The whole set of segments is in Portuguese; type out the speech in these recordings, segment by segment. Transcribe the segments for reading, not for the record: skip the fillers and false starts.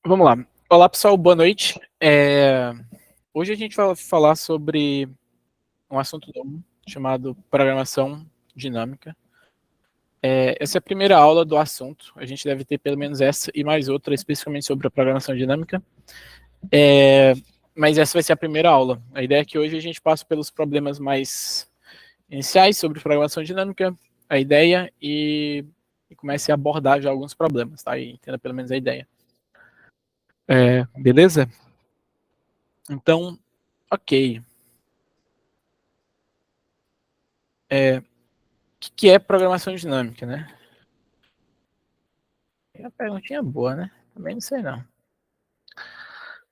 Vamos lá. Olá, pessoal, boa noite. Hoje a gente vai falar sobre um assunto novo chamado programação dinâmica. Essa é a primeira aula do assunto. A gente deve ter pelo menos essa e mais outra, especificamente sobre a programação dinâmica. Mas essa vai ser a primeira aula. A ideia é que hoje a gente passe pelos problemas mais iniciais sobre programação dinâmica, a ideia, e comece a abordar já alguns problemas, tá? E entenda pelo menos a ideia. Beleza? Então, ok. O que é programação dinâmica, né? É uma perguntinha boa, né? Também não sei não.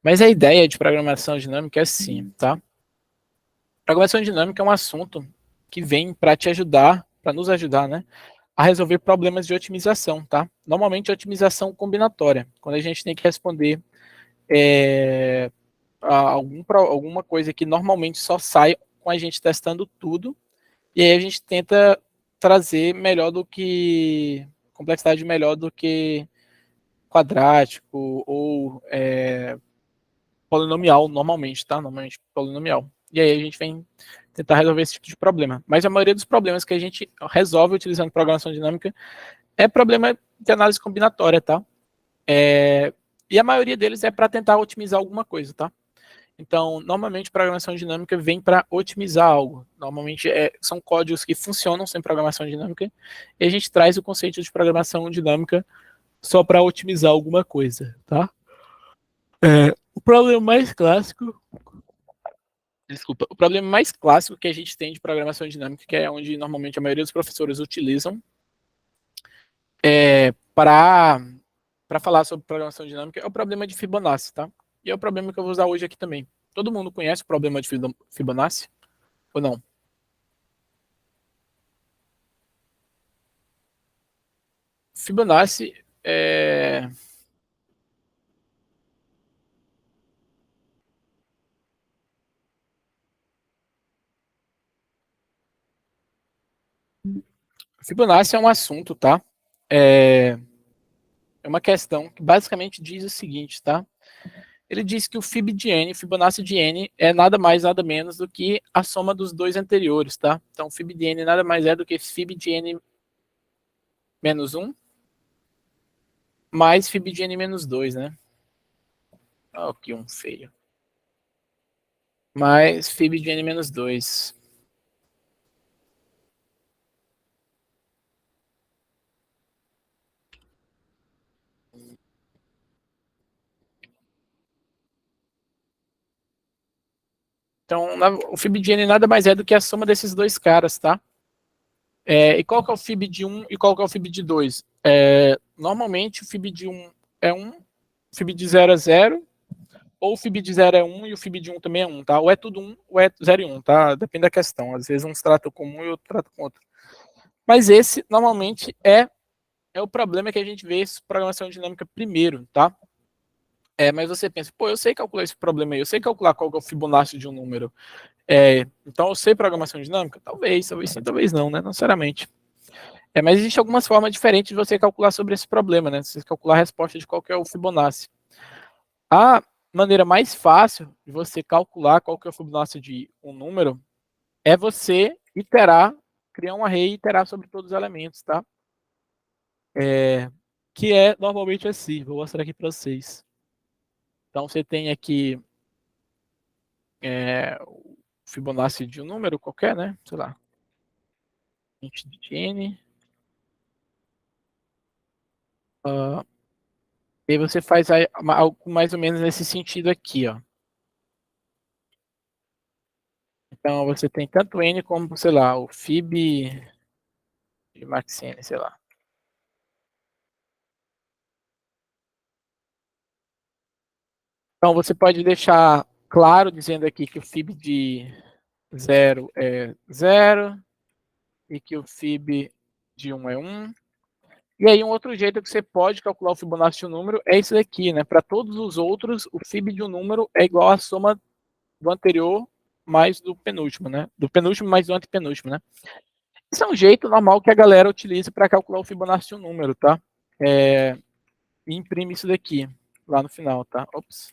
Mas a ideia de programação dinâmica é assim, tá? Programação dinâmica é um assunto que vem para te ajudar, para nos ajudar, né? A resolver problemas de otimização, tá? Normalmente otimização combinatória, quando a gente tem que responder alguma coisa que normalmente só sai com a gente testando tudo, e aí a gente tenta trazer melhor do que complexidade melhor do que quadrático ou polinomial normalmente, tá? Normalmente polinomial. E aí a gente vem tentar resolver esse tipo de problema. Mas a maioria dos problemas que a gente resolve utilizando programação dinâmica é problema de análise combinatória, tá? E a maioria deles é para tentar otimizar alguma coisa, tá? Então, normalmente, programação dinâmica vem para otimizar algo. Normalmente, são códigos que funcionam sem programação dinâmica, e a gente traz o conceito de programação dinâmica só para otimizar alguma coisa, tá? O problema mais clássico. Desculpa. O problema mais clássico que a gente tem de programação dinâmica, que é onde normalmente a maioria dos professores utilizam, para falar sobre programação dinâmica, é o problema de Fibonacci, tá? E é o problema que eu vou usar hoje aqui também. Todo mundo conhece o problema de Fibonacci? Ou não? Fibonacci é. Fibonacci é um assunto, tá? É uma questão que basicamente diz o seguinte, tá? Ele diz que o Fib de n, Fibonacci de n, é nada mais, nada menos do que a soma dos dois anteriores, tá? Então, Fib de n nada mais é do que Fib de n menos 1 mais Fib de n menos 2, né? Olha aqui um feio. Mais Fib de n menos 2. Então, o Fib de n nada mais é do que a soma desses dois caras, tá? E qual que é o Fib de 1 e qual que é o Fib de 2? Normalmente, o Fib de 1 é 1, o Fib de 0 é 0, ou o Fib de 0 é 1 e o Fib de 1 também é 1, tá? Ou é tudo 1 ou é 0 e 1, tá? Depende da questão. Às vezes uns tratam com 1 e outro trata com outro. Mas esse, normalmente, é o problema que a gente vê essa programação dinâmica primeiro, tá? Mas você pensa, pô, eu sei calcular esse problema aí, eu sei calcular qual que é o Fibonacci de um número. Então eu sei programação dinâmica? Talvez sim, talvez não, né? Não necessariamente. Mas existem algumas formas diferentes de você calcular sobre esse problema, né? Você calcular a resposta de qual que é o Fibonacci. A maneira mais fácil de você calcular qual que é o Fibonacci de um número é você iterar, criar um array e iterar sobre todos os elementos, tá? Que é normalmente assim. Vou mostrar aqui para vocês. Então você tem aqui o Fibonacci de um número qualquer, né? Sei lá, int de n. E aí você faz algo mais ou menos nesse sentido aqui, ó. Então você tem tanto n como, sei lá, o Fib de max n, sei lá. Então você pode deixar claro dizendo aqui que o Fib de 0 é 0 e que o Fib de 1 é 1. E aí um outro jeito que você pode calcular o Fibonacci de um número é isso daqui, né? Para todos os outros, o Fib de um número é igual à soma do anterior mais do penúltimo, né? Do penúltimo mais do antepenúltimo, né? Esse é um jeito normal que a galera utiliza para calcular o Fibonacci de um número, tá? E imprime isso daqui. lá no final, tá? Ops.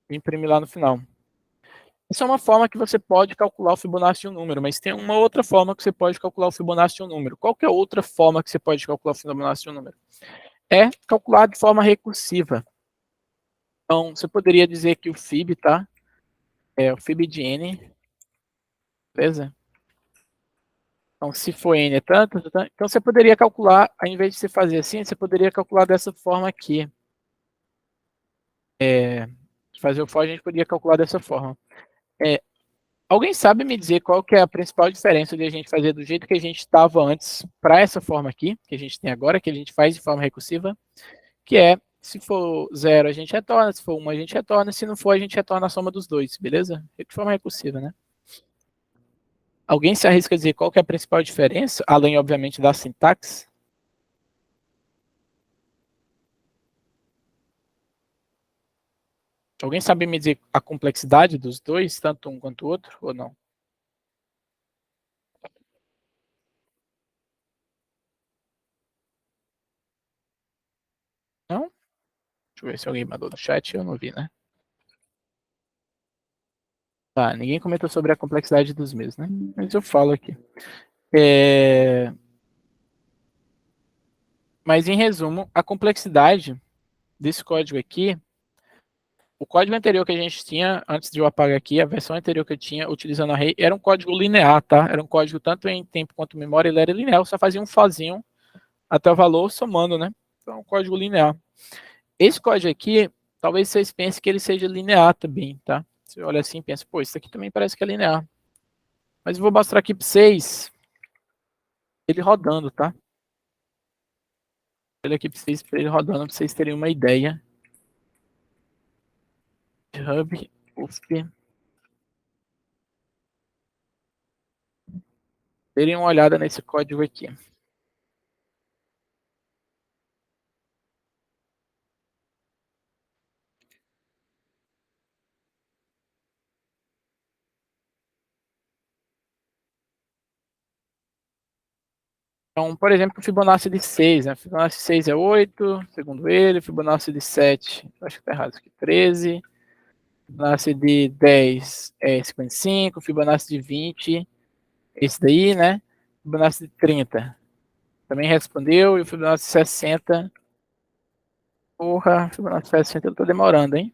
Imprimir lá no final. Isso é uma forma que você pode calcular o Fibonacci de um número, mas tem uma outra forma que você pode calcular o Fibonacci de um número. Qual que é a outra forma que você pode calcular o Fibonacci de um número? É calcular de forma recursiva. Então, você poderia dizer que o Fib, tá? É o Fib de n, beleza? Então, se for n é tanto, tanto, então você poderia calcular, ao invés de você fazer assim, você poderia calcular dessa forma aqui. Fazer o for, a gente poderia calcular dessa forma. Alguém sabe me dizer qual que é a principal diferença de a gente fazer do jeito que a gente estava antes para essa forma aqui, que a gente tem agora, que a gente faz de forma recursiva, que é, se for 0 a gente retorna, se for 1 a gente retorna, se não for a gente retorna a soma dos dois, beleza? De forma recursiva, né? Alguém se arrisca a dizer qual que é a principal diferença, além, obviamente, da sintaxe? Alguém sabe me dizer a complexidade dos dois, tanto um quanto o outro, ou não? Não? Deixa eu ver se alguém mandou no chat, eu não vi, né? Tá, ninguém comentou sobre a complexidade dos mesmos, né? Mas eu falo aqui. É... Mas, em resumo, a complexidade desse código aqui, o código anterior que a gente tinha, antes de eu apagar aqui, a versão anterior que eu tinha, utilizando array, era um código linear, tá? Era um código tanto em tempo quanto memória, ele era linear, só fazia um fozinho até o valor somando, né? Então, é um código linear. Esse código aqui, talvez vocês pensem que ele seja linear também, tá? Você olha assim e pensa, pô, isso aqui também parece que é linear. Mas eu vou mostrar aqui para vocês ele rodando, tá? Ele aqui para vocês, ele rodando, para vocês terem uma ideia. Hub, UFP. Terem uma olhada nesse código aqui. Então, por exemplo, o Fibonacci de 6, né? Fibonacci de 6 é 8, segundo ele. Fibonacci de 7, acho que está errado isso aqui, 13. Fibonacci de 10 é 55. Fibonacci de 20, esse daí, né? Fibonacci de 30 também respondeu. E o Fibonacci de 60, porra, Fibonacci de 60 eu tô demorando, hein?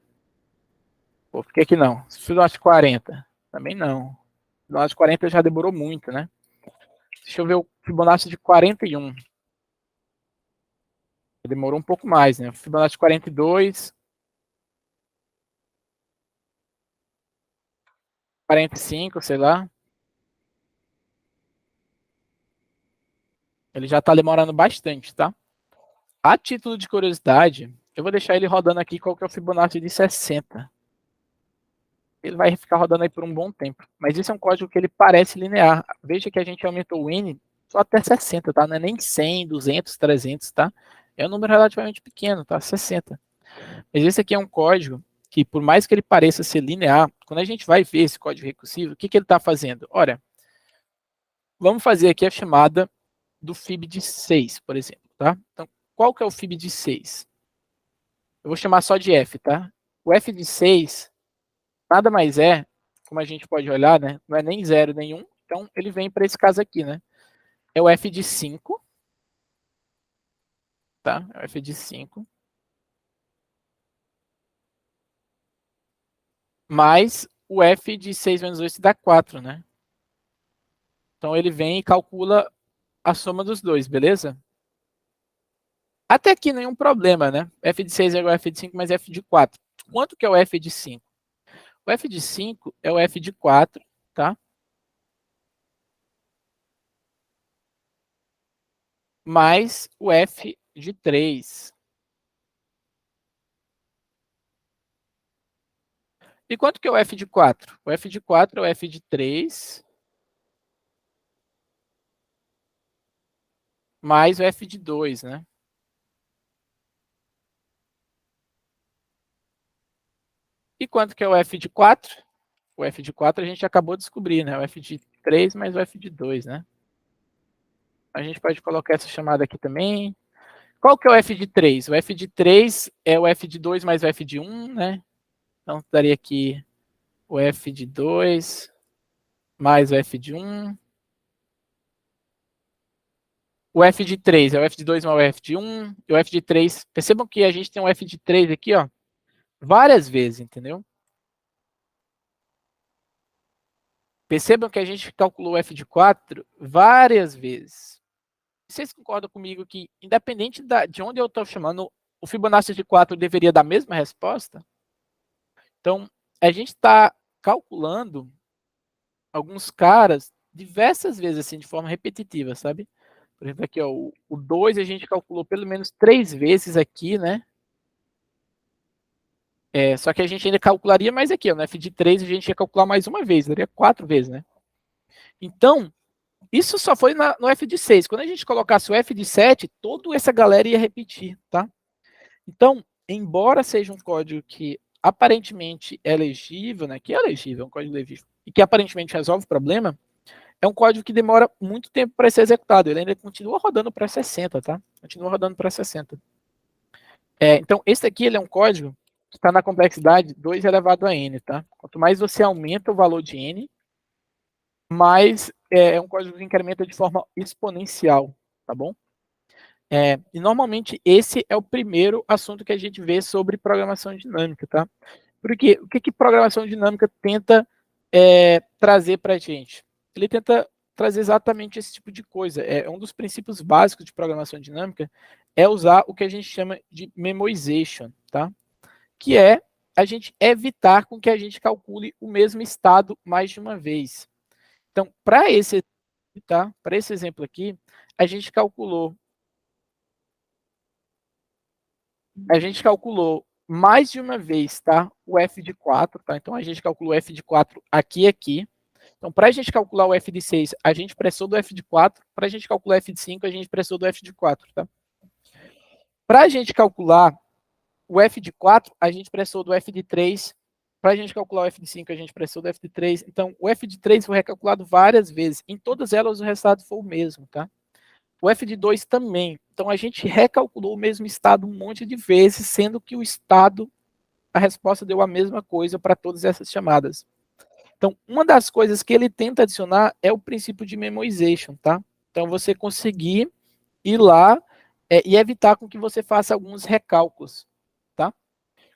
Pô, por que que não? Fibonacci de 40, também não. Fibonacci de 40 já demorou muito, né? Deixa eu ver o Fibonacci de 41. Demorou um pouco mais, né? Fibonacci de 42, 45, sei lá. Ele já está demorando bastante, tá? A título de curiosidade, eu vou deixar ele rodando aqui qual que é o Fibonacci de 60. Ele vai ficar rodando aí por um bom tempo. Mas isso é um código que ele parece linear. Veja que a gente aumentou o N só até 60, tá? Não é nem 100, 200, 300, tá? É um número relativamente pequeno, tá? 60. Mas esse aqui é um código que, por mais que ele pareça ser linear, quando a gente vai ver esse código recursivo, o que, que ele está fazendo? Olha, vamos fazer aqui a chamada do Fib de 6, por exemplo, tá? Então, qual que é o Fib de 6? Eu vou chamar só de F, tá? O F de 6 nada mais é, como a gente pode olhar, né? Não é nem 0 nem 1, então ele vem para esse caso aqui, né? É o F de 5, tá? É o F de 5, mais o F de 6 menos 8 dá 4, né? Então ele vem e calcula a soma dos dois, beleza? Até aqui nenhum problema, né? F de 6 é igual a F de 5 mais F de 4. Quanto que é o F de 5? O F de 5 é o F de 4, tá? Mais o F de 3. E quanto que é o F de 4? O F de 4 é o F de 3 mais o F de 2, né? E quanto que é o F de 4? O F de 4 a gente acabou de descobrir, né? O F de 3 mais o F de 2, né? A gente pode colocar essa chamada aqui também. Qual que é o f de 3? O f de 3 é o f de 2 mais o f de 1, né? Então, daria aqui o f de 2 mais o f de 1. O f de 3 é o f de 2 mais o f de 1. E o f de 3... Percebam que a gente tem um f de 3 aqui, ó, várias vezes, entendeu? Percebam que a gente calculou o f de 4 várias vezes. Vocês concordam comigo que, independente de onde eu estou chamando, o Fibonacci de 4 deveria dar a mesma resposta? Então, a gente está calculando alguns caras diversas vezes, assim, de forma repetitiva, sabe? Por exemplo, aqui, ó, o 2 a gente calculou pelo menos 3 vezes aqui, né? Só que a gente ainda calcularia mais aqui, ó, no f de 3 a gente ia calcular mais uma vez, daria 4 vezes, né? Então, isso só foi no f de 6. Quando a gente colocasse o f de 7, toda essa galera ia repetir, tá? Então, embora seja um código que aparentemente é legível, né? Que é legível, é um código legível, e que aparentemente resolve o problema, é um código que demora muito tempo para ser executado. Ele ainda continua rodando para 60, tá? Continua rodando para 60. Então, esse aqui ele é um código que está na complexidade 2 elevado a n, tá? Quanto mais você aumenta o valor de n, mais é um código que incrementa de forma exponencial, tá bom? E normalmente esse é o primeiro assunto que a gente vê sobre programação dinâmica, tá? Porque o que programação dinâmica tenta trazer para a gente? Ele tenta trazer exatamente esse tipo de coisa. Um dos princípios básicos de programação dinâmica é usar o que a gente chama de memoization, tá? Que é a gente evitar com que a gente calcule o mesmo estado mais de uma vez. Então, para esse exemplo aqui, a gente calculou mais de uma vez, tá? O f de 4, tá? Então, a gente calculou o f de 4 aqui e aqui. Então, para a gente calcular o f de 6, a gente precisou do f de 4. Para a gente calcular o f de 5, a gente precisou do f de 4, tá? Para a gente calcular o f de 4, a gente precisou do f de 3. Para a gente calcular o f de 5, a gente precisou do f de 3. Então, o f de 3 foi recalculado várias vezes. Em todas elas, o resultado foi o mesmo, tá? O f de 2 também. Então, a gente recalculou o mesmo estado um monte de vezes, sendo que o estado, a resposta deu a mesma coisa para todas essas chamadas. Então, uma das coisas que ele tenta adicionar é o princípio de memoization, tá? Então, você conseguir ir lá e evitar com que você faça alguns recálculos, tá?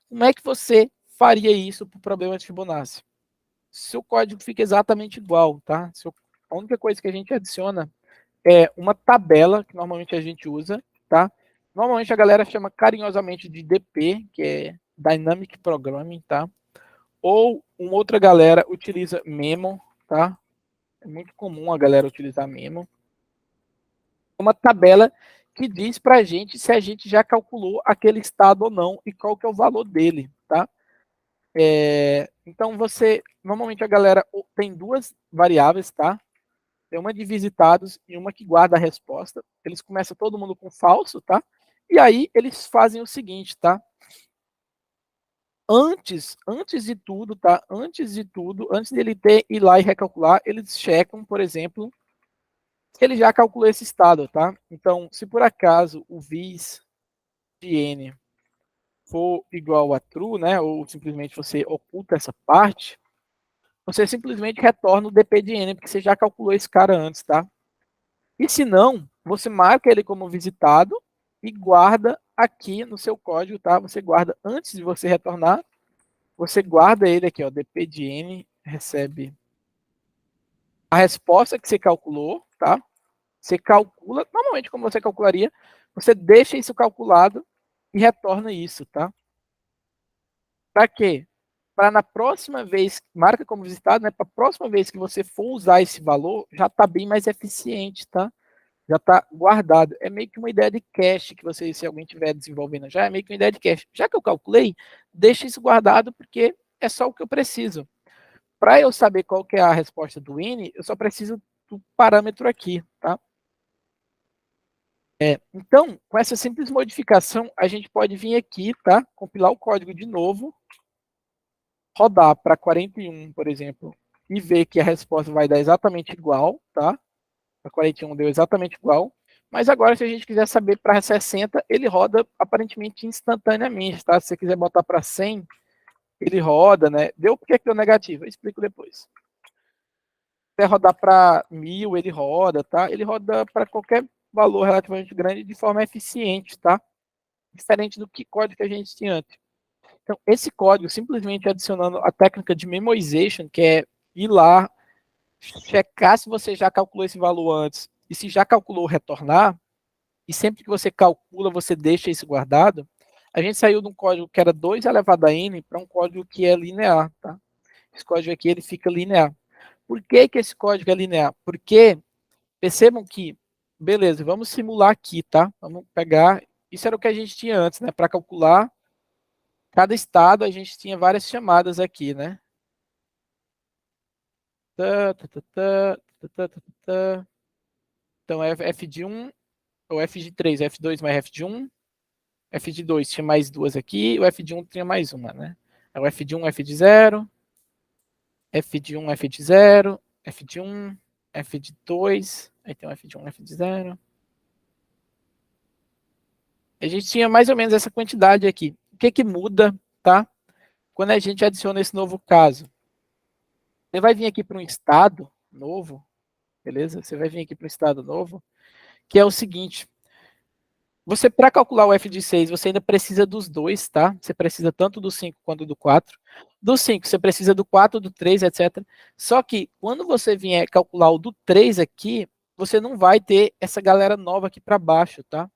Como é que você faria isso para o problema de Fibonacci? Seu código fica exatamente igual, tá? A única coisa que a gente adiciona é uma tabela, que normalmente a gente usa, tá? Normalmente a galera chama carinhosamente de DP, que é Dynamic Programming, tá? Ou uma outra galera utiliza Memo, tá? É muito comum a galera utilizar Memo. Uma tabela que diz para a gente se a gente já calculou aquele estado ou não e qual que é o valor dele, tá? Então normalmente a galera tem duas variáveis, tá? Tem uma de visitados e uma que guarda a resposta. Eles começam todo mundo com falso, tá? E aí eles fazem o seguinte, tá? Antes de tudo, tá? Antes de ele ir lá e recalcular, eles checam, por exemplo, se ele já calculou esse estado, tá? Então, se por acaso o vis de n for igual a true, né? Ou simplesmente você oculta essa parte, você simplesmente retorna o dp de n, porque você já calculou esse cara antes, tá? E se não, você marca ele como visitado e guarda aqui no seu código, tá? Você guarda antes de você retornar, você guarda ele aqui, ó, dp de n recebe a resposta que você calculou, tá? Você calcula, normalmente como você calcularia, você deixa isso calculado e retorna isso, tá? Para quê? Para na próxima vez, marca como visitado, né? Para a próxima vez que você for usar esse valor, já está bem mais eficiente, tá? Já está guardado. É meio que uma ideia de cache que você, se alguém estiver desenvolvendo já, é meio que uma ideia de cache. Já que eu calculei, deixa isso guardado porque é só o que eu preciso. Para eu saber qual que é a resposta do N, eu só preciso do parâmetro aqui, tá? Então, com essa simples modificação, a gente pode vir aqui, tá? Compilar o código de novo, rodar para 41, por exemplo, e ver que a resposta vai dar exatamente igual, tá? Para 41 deu exatamente igual. Mas agora, se a gente quiser saber para 60, ele roda aparentemente instantaneamente, tá? Se você quiser botar para 100, ele roda, né? Deu porque que deu negativo? Eu explico depois. Se quiser rodar para 1000, ele roda, tá? Ele roda para qualquer valor relativamente grande de forma eficiente, tá? Diferente do que código que a gente tinha antes. Então, esse código, simplesmente adicionando a técnica de memoization, que é ir lá, checar se você já calculou esse valor antes, e se já calculou, retornar, e sempre que você calcula, você deixa isso guardado, a gente saiu de um código que era 2 elevado a n para um código que é linear, tá? Esse código aqui, ele fica linear. Por que que esse código é linear? Porque, percebam que, beleza, vamos simular aqui, tá? Vamos pegar, isso era o que a gente tinha antes, né? Para calcular cada estado, a gente tinha várias chamadas aqui, né? Então, f de 1, ou f de 3, f 2 mais f de 1, f de 2 tinha mais duas aqui, o f de 1 tinha mais uma, né? É o f de 1, f de 0, f de 1, f de 0, f de 1, f de 2, aí tem o f de 1, f de 0. A gente tinha mais ou menos essa quantidade aqui. O que que muda, tá? Quando a gente adiciona esse novo caso? Você vai vir aqui para um estado novo, beleza? Você vai vir aqui para um estado novo, que é o seguinte. Você, para calcular o f de 6, você ainda precisa dos dois, tá? Você precisa tanto do 5 quanto do 4. Do 5, você precisa do 4, do 3, etc. Só que, quando você vier calcular o do 3 aqui, você não vai ter essa galera nova aqui para baixo, tá?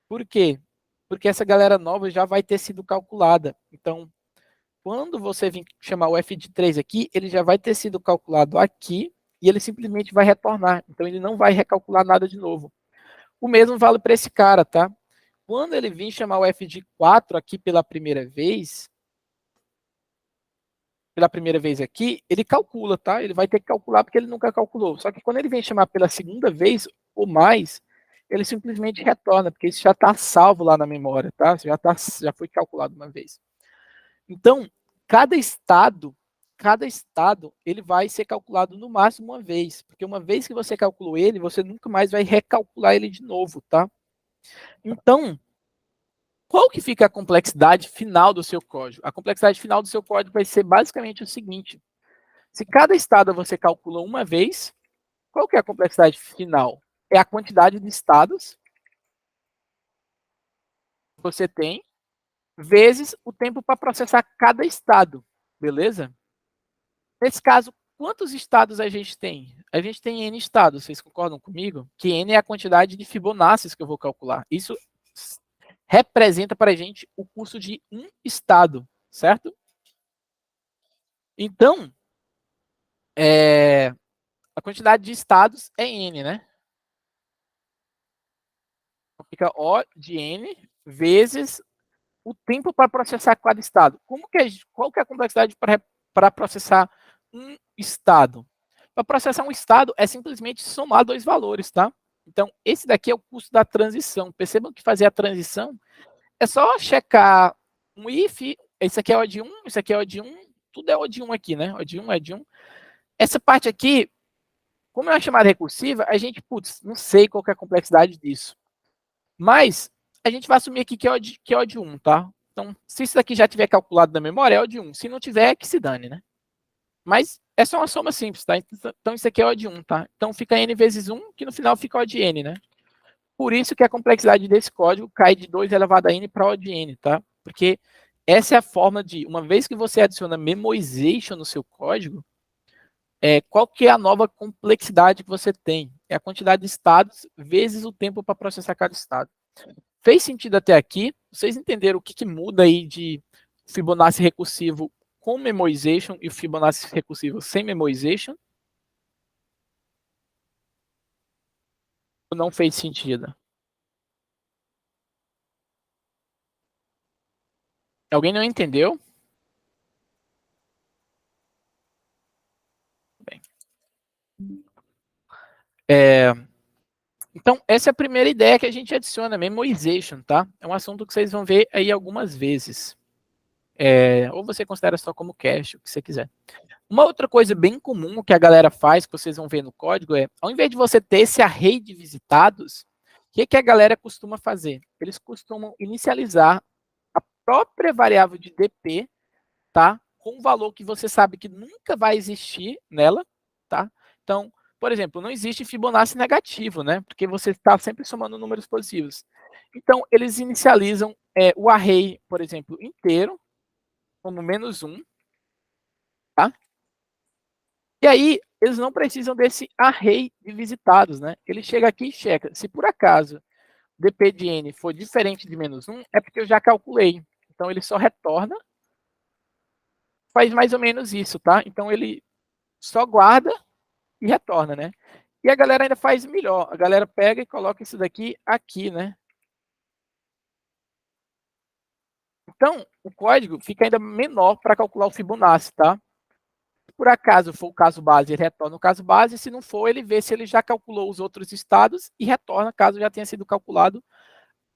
Por quê? Porque essa galera nova já vai ter sido calculada. Então, quando você vir chamar o f de 3 aqui, ele já vai ter sido calculado aqui e ele simplesmente vai retornar. Então, ele não vai recalcular nada de novo. O mesmo vale para esse cara, tá? Quando ele vir chamar o f de 4 aqui pela primeira vez aqui, ele calcula, tá? Ele vai ter que calcular porque ele nunca calculou. Só que quando ele vem chamar pela segunda vez ou mais, ele simplesmente retorna, porque isso já está salvo lá na memória, tá? Já foi calculado uma vez. Então, cada estado, ele vai ser calculado no máximo uma vez, porque uma vez que você calculou ele, você nunca mais vai recalcular ele de novo, tá? Então, qual que fica a complexidade final do seu código? A complexidade final do seu código vai ser basicamente o seguinte: se cada estado você calcula uma vez, qual que é a complexidade final? É a quantidade de estados que você tem, vezes o tempo para processar cada estado, beleza? Nesse caso, quantos estados a gente tem? A gente tem N estados, vocês concordam comigo? Que N é a quantidade de Fibonacci que eu vou calcular. Isso representa para a gente o custo de um estado, certo? Então, a quantidade de estados é N, né? Então, fica O de N vezes o tempo para processar cada estado. Qual que é a complexidade para processar um estado? Para processar um estado é simplesmente somar dois valores, tá? Então, esse daqui é o custo da transição. Percebam que fazer a transição é só checar um if, esse aqui é O de 1, esse aqui é O de 1, tudo é O de 1 aqui, né? O de 1 é de 1. Essa parte aqui, como é uma chamada recursiva, a gente, putz, não sei qual que é a complexidade disso. Mas a gente vai assumir aqui que é O de 1, tá? Então, se isso daqui já tiver calculado na memória, é O de 1. Se não tiver, é que se dane, né? Mas é só uma soma simples, tá? Então, isso aqui é O de 1, tá? Então, fica N vezes 1, que no final fica O de N, né? Por isso que a complexidade desse código cai de 2 elevado a N para O de N, tá? Porque essa é a forma de, uma vez que você adiciona memoization no seu código, qual que é a nova complexidade que você tem? É a quantidade de estados vezes o tempo para processar cada estado. Fez sentido até aqui? Vocês entenderam o que muda aí de Fibonacci recursivo com memoization e o Fibonacci recursivo sem memoization? Ou não fez sentido? Alguém não entendeu? Bem. Então, essa é a primeira ideia que a gente adiciona, memoization, tá? É um assunto que vocês vão ver aí algumas vezes. Ou você considera só como cache, o que você quiser. Uma outra coisa bem comum que a galera faz, que vocês vão ver no código, ao invés de você ter esse array de visitados, que a galera costuma fazer? Eles costumam inicializar a própria variável de DP, tá? Com um valor que você sabe que nunca vai existir nela, tá? Então, por exemplo, não existe Fibonacci negativo, né? Porque você está sempre somando números positivos. Então, eles inicializam o array, por exemplo, inteiro, como -1, tá? E aí, eles não precisam desse array de visitados, né? Ele chega aqui e checa. Se por acaso dp de n for diferente de -1, é porque eu já calculei. Então, ele só retorna, faz mais ou menos isso, tá? Então, ele só guarda e retorna, né? E a galera ainda faz melhor. A galera pega e coloca isso daqui aqui, né? Então, o código fica ainda menor para calcular o Fibonacci, tá? Se por acaso for o caso base, ele retorna o caso base. Se não for, ele vê se ele já calculou os outros estados e retorna caso já tenha sido calculado.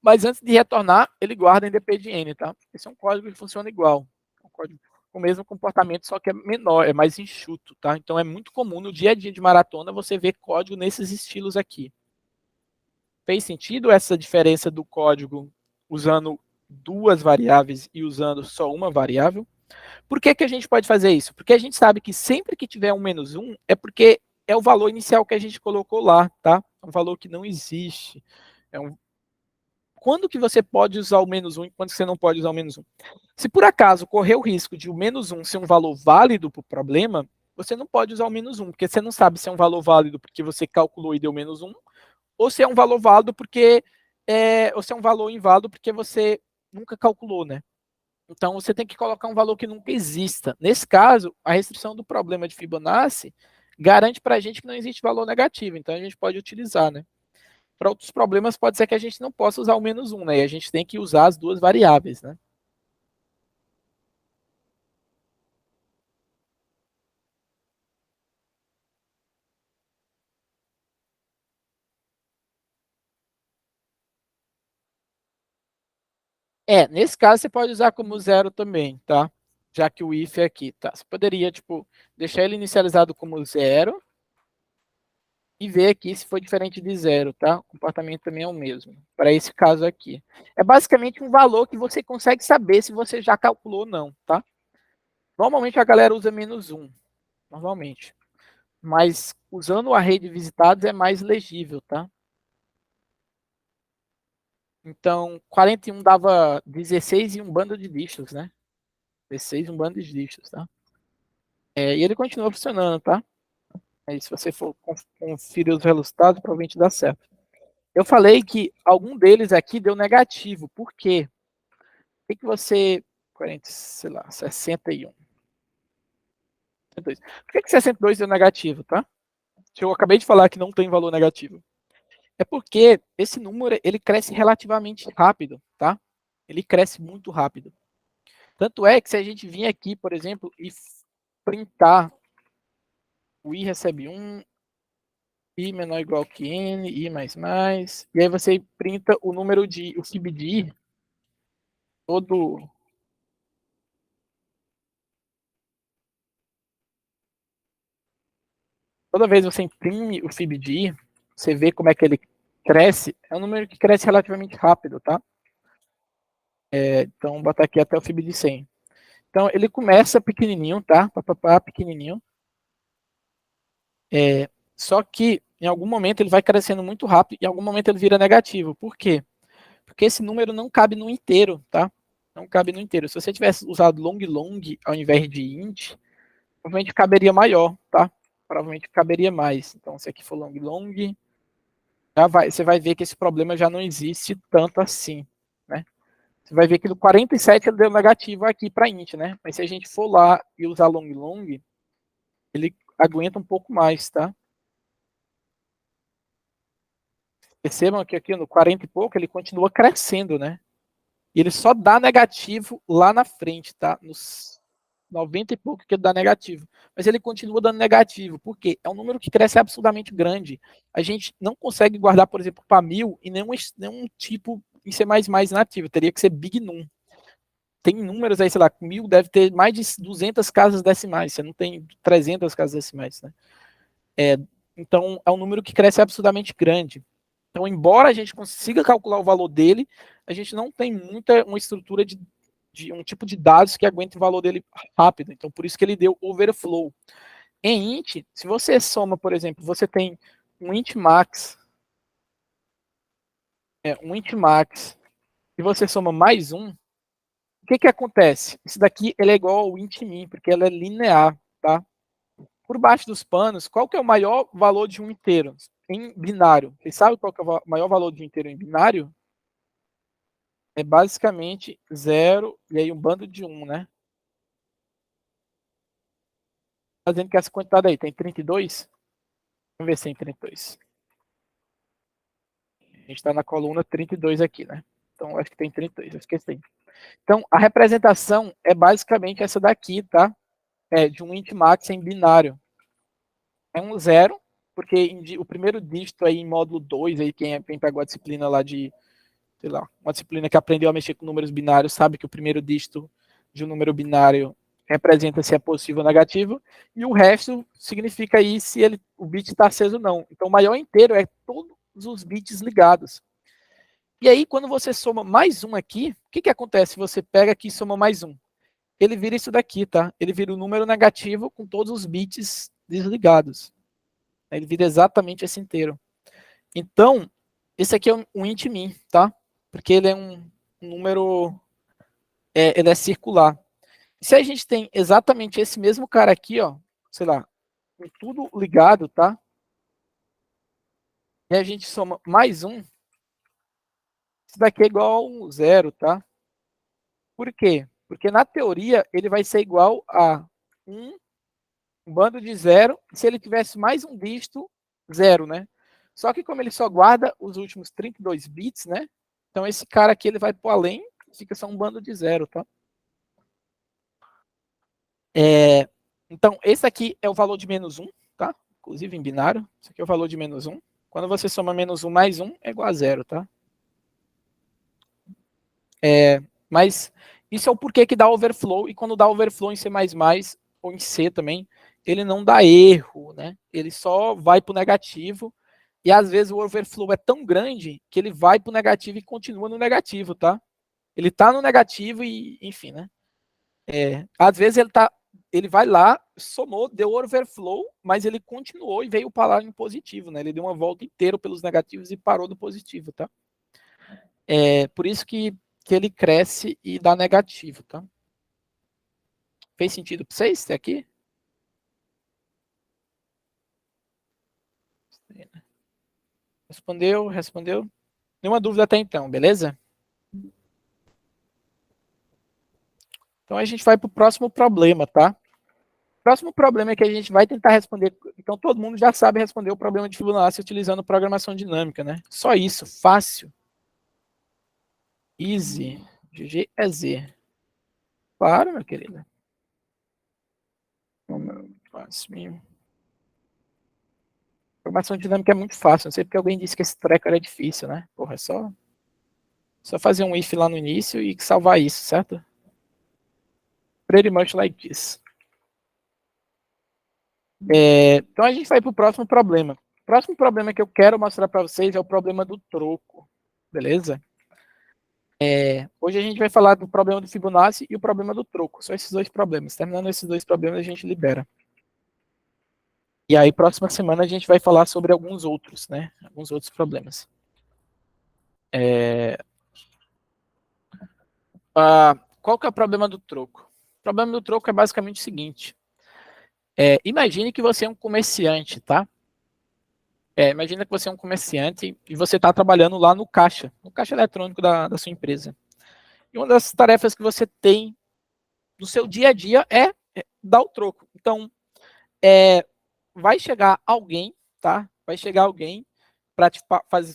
Mas antes de retornar, ele guarda em dp de n, tá? Esse é um código que funciona igual. É um código com o mesmo comportamento, só que é menor, é mais enxuto, tá? Então é muito comum no dia a dia de maratona você ver código nesses estilos aqui. Fez sentido essa diferença do código usando duas variáveis e usando só uma variável? Por que a gente pode fazer isso? Porque a gente sabe que sempre que tiver um -1 é porque é o valor inicial que a gente colocou lá, tá? É um valor que não existe. Quando que você pode usar o -1 e quando você não pode usar o -1? Se por acaso correr o risco de o -1 ser um valor válido para o problema, você não pode usar o -1, porque você não sabe se é um valor válido porque você calculou e deu -1, ou se é um valor válido porque ou se é um valor inválido porque você nunca calculou, né? Então você tem que colocar um valor que nunca exista. Nesse caso, a restrição do problema de Fibonacci garante para a gente que não existe valor negativo, então a gente pode utilizar, né? Para outros problemas pode ser que a gente não possa usar o -1, né? E a gente tem que usar as duas variáveis, né? Nesse caso você pode usar como zero também, tá? Já que o if é aqui, tá? Você poderia, tipo, deixar ele inicializado como zero e ver aqui se foi diferente de zero, tá? O comportamento também é o mesmo, para esse caso aqui. É basicamente um valor que você consegue saber se você já calculou ou não, tá? Normalmente a galera usa -1, normalmente. Mas usando o array de visitados é mais legível, tá? Então, 41 dava 16 e um bando de lixos, né? 16 e um bando de lixos, tá? E ele continua funcionando, tá? Aí, se você for conferir os resultados, provavelmente dá certo. Eu falei que algum deles aqui deu negativo. Por quê? Por que você... 40, sei lá, 61. 62. Por que 62 deu negativo, tá? Eu acabei de falar que não tem valor negativo. É porque esse número ele cresce relativamente rápido, tá? Ele cresce muito rápido. Tanto é que se a gente vir aqui, por exemplo, e printar o i recebe 1, i menor ou igual que n, i mais, e aí você printa o número de, o fib de i, todo, toda vez que você imprime o fib de i, você vê como é que ele cresce, é um número que cresce relativamente rápido, tá? Então, vou botar aqui até o fib de 100. Então, ele começa pequenininho, tá? Pequenininho. Só que, em algum momento, ele vai crescendo muito rápido e em algum momento ele vira negativo. Por quê? Porque esse número não cabe no inteiro, tá? Não cabe no inteiro. Se você tivesse usado long ao invés de int, provavelmente caberia maior, tá? Provavelmente caberia mais. Então, se aqui for long, você vai ver que esse problema já não existe tanto assim, né? Você vai ver que no 47 ele deu negativo aqui para int, né? Mas se a gente for lá e usar long, ele aguenta um pouco mais, tá? Percebam que aqui no 40 e pouco ele continua crescendo, né? E ele só dá negativo lá na frente, tá? Nos 90 e pouco que ele dá negativo. Mas ele continua dando negativo. Por quê? É um número que cresce absurdamente grande. A gente não consegue guardar, por exemplo, para 1000 em nenhum tipo em C++ nativo. Teria que ser Big Num. Tem números aí, sei lá, 1000 deve ter mais de 200 casas decimais. Você não tem 300 casas decimais, né? Então, é um número que cresce absurdamente grande. Então, embora a gente consiga calcular o valor dele, a gente não tem uma estrutura de um tipo de dados que aguente o valor dele rápido. Então, por isso que ele deu overflow. Em int, se você soma, por exemplo, você tem um int max, e você soma mais um, o que acontece? Isso daqui ele é igual ao int min, porque ela é linear, tá? Por baixo dos panos, qual que é o maior valor de um inteiro em binário? Vocês sabem qual que é o maior valor de um inteiro em binário? É basicamente 0 e aí um bando de 1, né? Tá dizendo que essa quantidade aí tem 32? Vamos ver se tem 32. A gente está na coluna 32 aqui, né? Então, acho que tem 32, eu esqueci. Então, a representação é basicamente essa daqui, tá? É de um int max em binário. É um 0, porque o primeiro dígito aí em módulo 2, aí quem pegou a disciplina lá de, sei lá, uma disciplina que aprendeu a mexer com números binários, sabe que o primeiro dígito de um número binário representa se é positivo ou negativo, e o resto significa aí se o bit está aceso ou não. Então, o maior inteiro é todos os bits ligados. E aí, quando você soma mais um aqui, o que acontece se você pega aqui e soma mais um? Ele vira isso daqui, tá? Ele vira o número negativo com todos os bits desligados. Ele vira exatamente esse inteiro. Então, esse aqui é um int min, tá? Porque ele é um número, ele é circular. Se a gente tem exatamente esse mesmo cara aqui, ó, sei lá, com tudo ligado, tá? E a gente soma mais um, isso daqui é igual a um zero, tá? Por quê? Porque na teoria ele vai ser igual a um bando de zero, se ele tivesse mais um dígito, zero, né? Só que como ele só guarda os últimos 32 bits, né? Então esse cara aqui ele vai para além, fica só um bando de zero, tá? Então esse aqui é o valor de menos 1, tá? Inclusive em binário, esse aqui é o valor de menos 1. Quando você soma menos 1 mais 1 é igual a zero, tá? Mas isso é o porquê que dá overflow, e quando dá overflow em C++ ou em C também, ele não dá erro, né? Ele só vai para o negativo, e às vezes o overflow é tão grande que ele vai para o negativo e continua no negativo, tá? Ele tá no negativo e, enfim, né? Às vezes ele vai lá, somou, deu overflow, mas ele continuou e veio parar em positivo, né? Ele deu uma volta inteira pelos negativos e parou no positivo, tá? Por isso que ele cresce e dá negativo, tá? Fez sentido para vocês até aqui? Respondeu. Nenhuma dúvida até então, beleza? Então a gente vai para o próximo problema, tá? O próximo problema é que a gente vai tentar responder. Então todo mundo já sabe responder o problema de Fibonacci utilizando programação dinâmica, né? Só isso, fácil. Easy. GG é Z. Claro, meu querido. Fácil. Programação dinâmica é muito fácil. Não sei porque alguém disse que esse treco era difícil, né? Porra, é só fazer um if lá no início e salvar isso, certo? Pretty much like this. Então a gente vai para o próximo problema. O próximo problema que eu quero mostrar para vocês é o problema do troco, beleza? Hoje a gente vai falar do problema do Fibonacci e o problema do troco. Só esses dois problemas. Terminando esses dois problemas, a gente libera. E aí, próxima semana, a gente vai falar sobre alguns outros, né? Alguns outros problemas. Qual que é o problema do troco? O problema do troco é basicamente o seguinte. Imagine que você é um comerciante, tá? Imagina que você é um comerciante e você está trabalhando lá no caixa eletrônico da sua empresa. E uma das tarefas que você tem no seu dia a dia é dar o troco. Então, vai chegar alguém, tá? Vai chegar alguém para te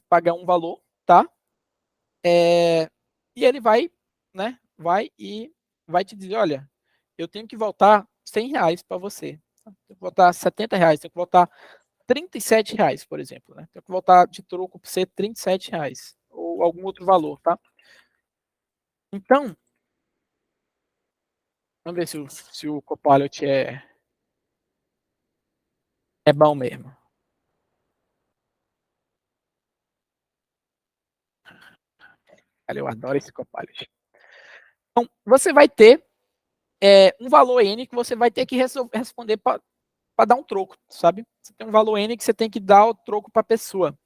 pagar um valor, tá? E ele vai, né? Vai te dizer, olha, eu tenho que voltar R$ 100 para você. Tenho que voltar R$ 70, tenho que voltar R$ 37, por exemplo, né? Tenho que voltar de troco para você R$ 37 ou algum outro valor, tá? Então, vamos ver se o Copilot é bom mesmo. Eu adoro esse Copilot. Então, você vai ter um valor N que você vai ter que responder para dar um troco, sabe? Você tem um valor N que você tem que dar o troco para a pessoa.